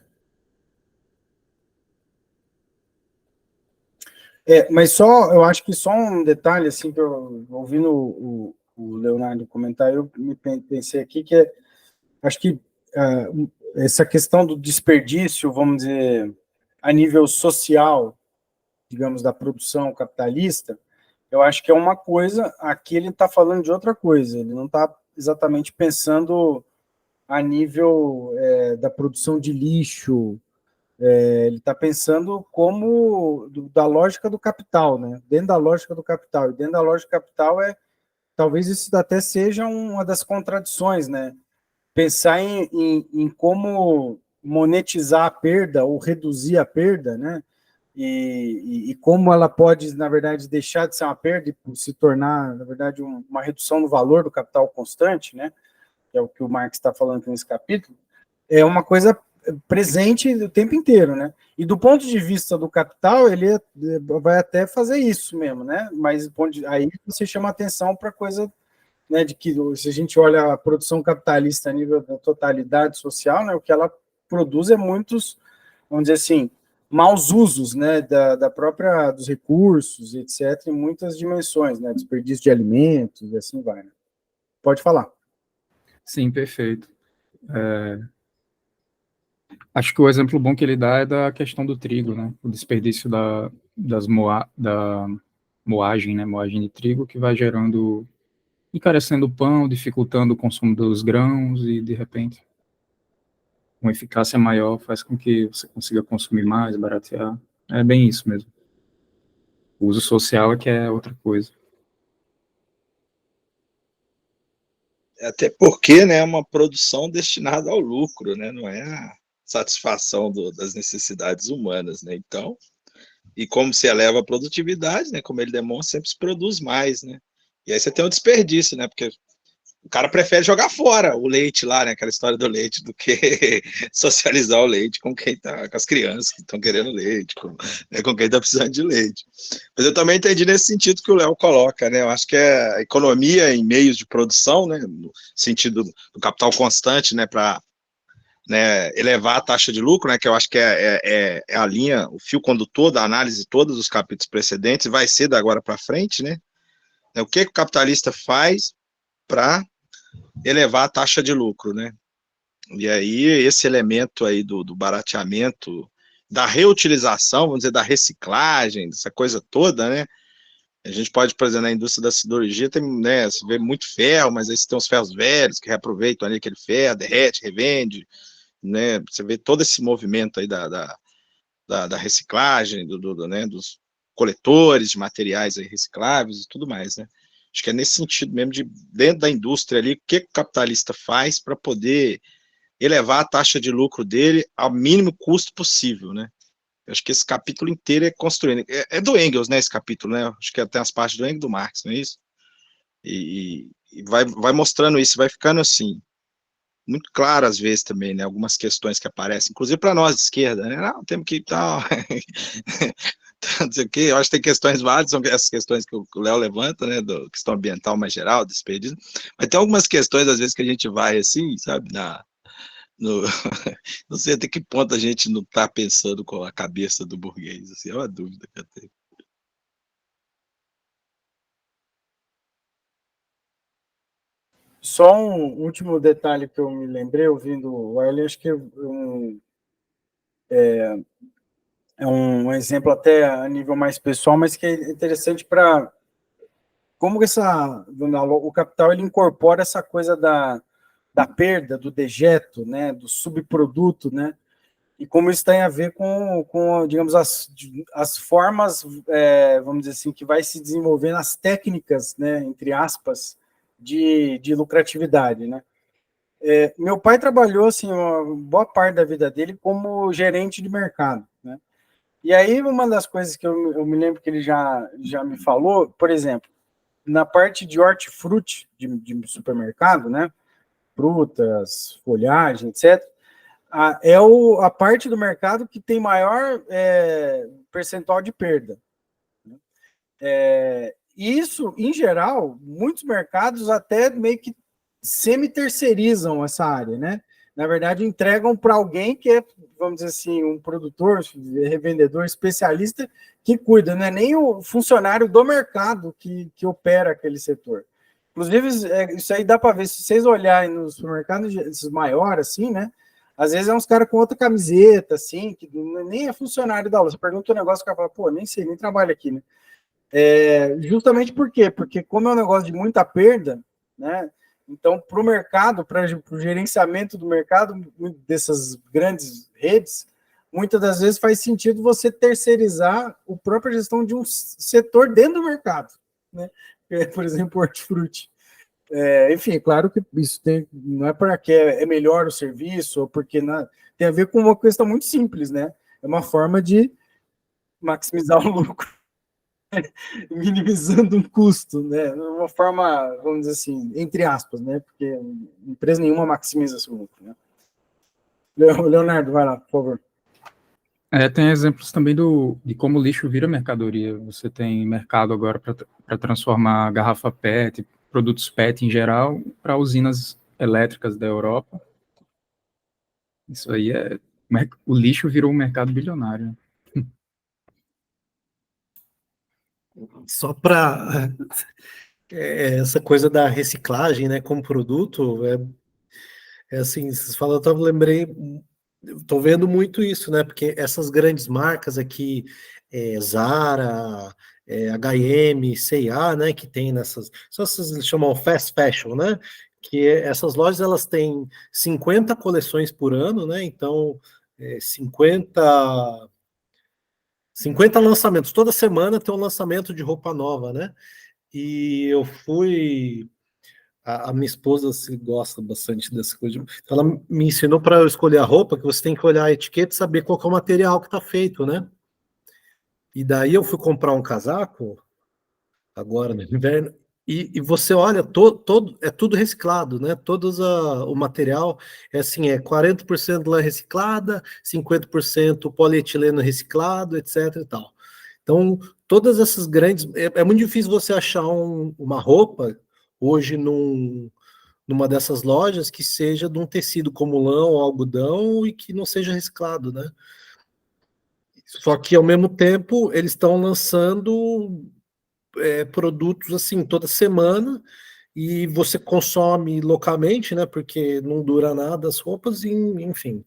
[SPEAKER 1] Mas eu acho que só um detalhe, assim, que eu ouvindo o Leonardo comentar, eu me pensei aqui que acho que essa questão do desperdício, vamos dizer, a nível social, digamos, da produção capitalista, eu acho que é uma coisa, aqui ele está falando de outra coisa, ele não está exatamente pensando a nível da produção de lixo, ele está pensando como da lógica do capital, né? Dentro da lógica do capital. E dentro da lógica do capital talvez isso até seja uma das contradições, né? Pensar em como monetizar a perda ou reduzir a perda, né? E como ela pode, na verdade, deixar de ser uma perda e se tornar, na verdade, uma redução no valor do capital constante, né? Que é o que o Marx está falando aqui nesse capítulo, é uma coisa presente o tempo inteiro, né? E do ponto de vista do capital, ele vai até fazer isso mesmo, né? Mas aí você chama atenção para a coisa, né, de que se a gente olha a produção capitalista a nível da totalidade social, né, o que ela produz é muitos, vamos dizer assim, maus usos, né, da própria dos recursos, etc, em muitas dimensões, né, desperdício de alimentos e assim vai, né? Pode falar.
[SPEAKER 5] Sim, perfeito. Acho que o exemplo bom que ele dá é da questão do trigo, né? O desperdício da moagem, né? Moagem de trigo, que vai encarecendo o pão, dificultando o consumo dos grãos e, de repente, uma eficácia maior faz com que você consiga consumir mais, baratear. É bem isso mesmo. O uso social é que é outra coisa.
[SPEAKER 4] Até porque, né, é uma produção destinada ao lucro, né? Não é a satisfação das necessidades humanas, né? Então, e como se eleva a produtividade, né? Como ele demonstra, sempre se produz mais, né? E aí você tem um desperdício, né? Porque o cara prefere jogar fora o leite lá, né? Aquela história do leite, do que socializar o leite com quem tá, com as crianças que estão querendo leite, com quem está precisando de leite. Mas eu também entendi nesse sentido que o Léo coloca, né? Eu acho que é a economia em meios de produção, né? No sentido do capital constante, né? Para, né, elevar a taxa de lucro, né? Que eu acho que é a linha, o fio condutor da análise de todos os capítulos precedentes, vai ser da agora para frente, né? O que o capitalista faz para elevar a taxa de lucro, né? E aí esse elemento aí do barateamento, da reutilização, vamos dizer, da reciclagem, dessa coisa toda, né? A gente pode, por exemplo, na indústria da siderurgia, tem, né, você vê muito ferro, mas aí você tem os ferros velhos que reaproveitam ali aquele ferro, derrete, revende, né? Você vê todo esse movimento aí da reciclagem, né, dos coletores de materiais aí recicláveis e tudo mais, né? Acho que é nesse sentido mesmo, de dentro da indústria ali, o que o capitalista faz para poder elevar a taxa de lucro dele ao mínimo custo possível, né? Eu acho que esse capítulo inteiro é construindo. É do Engels, né, esse capítulo, né? Acho que tem as partes do Engels e do Marx, não é isso? E vai mostrando isso, vai ficando assim, muito claro às vezes também, né? Algumas questões que aparecem, inclusive para nós de esquerda, né? Não, temos que tal. Não sei o quê. Eu acho que tem questões válidas, são essas questões que o Léo levanta, né? Da questão ambiental mais geral, desperdício. Mas tem algumas questões, às vezes, que a gente vai assim, sabe, no, não sei até que ponto a gente não está pensando com a cabeça do burguês, assim, é uma dúvida que eu tenho.
[SPEAKER 1] Só um último detalhe que eu me lembrei, ouvindo o Arlen, acho que é um exemplo até a nível mais pessoal, mas que é interessante para como o capital ele incorpora essa coisa da perda, do dejeto, né, do subproduto, né, e como isso tem a ver com digamos, as formas, vamos dizer assim, que vai se desenvolvendo as técnicas, né, entre aspas, de lucratividade, né. Meu pai trabalhou, assim, uma boa parte da vida dele como gerente de mercado, né, e aí uma das coisas que eu me lembro que ele já me falou, por exemplo, na parte de hortifruti de supermercado, né, frutas, folhagem, etc., a parte do mercado que tem maior percentual de perda. Isso, em geral, muitos mercados até meio que semi-terceirizam essa área, né? Na verdade, entregam para alguém que é, vamos dizer assim, um produtor, revendedor, especialista que cuida, não é nem o funcionário do mercado que opera aquele setor. Inclusive, isso aí dá para ver, se vocês olharem nos supermercados, esses maiores, assim, né? Às vezes é uns caras com outra camiseta, assim, que nem é funcionário da loja. Você pergunta um negócio, o cara fala, pô, nem sei, nem trabalho aqui, né? Justamente por quê? Porque como é um negócio de muita perda, né? Então, para o mercado, para o gerenciamento do mercado dessas grandes redes, muitas das vezes faz sentido você terceirizar a própria gestão de um setor dentro do mercado, né? Por exemplo, hortifruti. Enfim, claro que isso não é porque é melhor o serviço, ou porque tem a ver com uma questão muito simples, né? É uma forma de maximizar o lucro, minimizando um custo, né? Uma forma, vamos dizer assim, entre aspas, né? Porque empresa nenhuma maximiza seu lucro, né? Leonardo, vai lá, por favor.
[SPEAKER 5] Tem exemplos também de como o lixo vira mercadoria. Você tem mercado agora para transformar garrafa PET, produtos PET em geral, para usinas elétricas da Europa. Isso aí o lixo virou um mercado bilionário.
[SPEAKER 3] Só para essa coisa da reciclagem, né, como produto, assim, vocês falam, eu lembrei, estou vendo muito isso, né, porque essas grandes marcas aqui, Zara, H&M, C&A, né, que tem só vocês chamam fast fashion, né, que essas lojas, elas têm 50 coleções por ano, né, então 50 lançamentos, toda semana tem um lançamento de roupa nova, né, e eu fui... A minha esposa gosta bastante dessa coisa. Ela me ensinou para eu escolher a roupa, que você tem que olhar a etiqueta e saber qual que é o material que está feito, né? E daí eu fui comprar um casaco, agora no inverno, e você olha, é tudo reciclado, né? O material é assim, 40% lã reciclada, 50% polietileno reciclado, etc e tal. Então, todas essas grandes... É muito difícil você achar uma roupa hoje numa dessas lojas que seja de um tecido como lã ou algodão e que não seja reciclado, né? Só que, ao mesmo tempo, eles estão lançando produtos assim toda semana e você consome localmente, né? Porque não dura nada as roupas, e, enfim.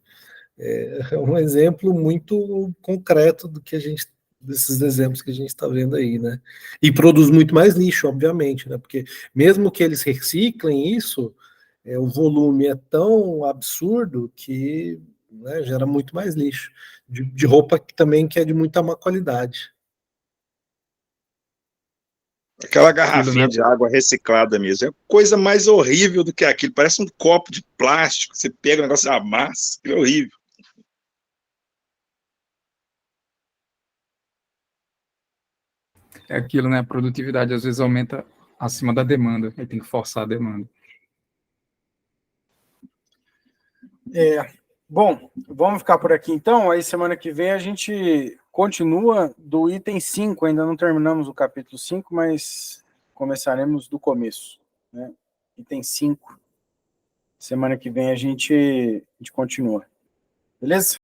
[SPEAKER 3] É um exemplo muito concreto do que a gente desses exemplos que a gente está vendo aí, né? E produz muito mais lixo, obviamente, né? Porque mesmo que eles reciclem isso, o volume é tão absurdo que, né, gera muito mais lixo. De roupa também que é de muita má qualidade.
[SPEAKER 4] Aquela
[SPEAKER 5] Aquilo,
[SPEAKER 4] garrafinha
[SPEAKER 5] né?
[SPEAKER 4] de água reciclada mesmo. É coisa mais horrível do que aquilo. Parece um copo de plástico. Você pega o negócio e amassa. É horrível.
[SPEAKER 5] É aquilo, né? A produtividade às vezes aumenta acima da demanda, aí tem que forçar a demanda.
[SPEAKER 1] Bom, vamos ficar por aqui então. Aí semana que vem a gente continua do item 5. Ainda não terminamos o capítulo 5, mas começaremos do começo, né? Item 5. Semana que vem a gente continua. Beleza?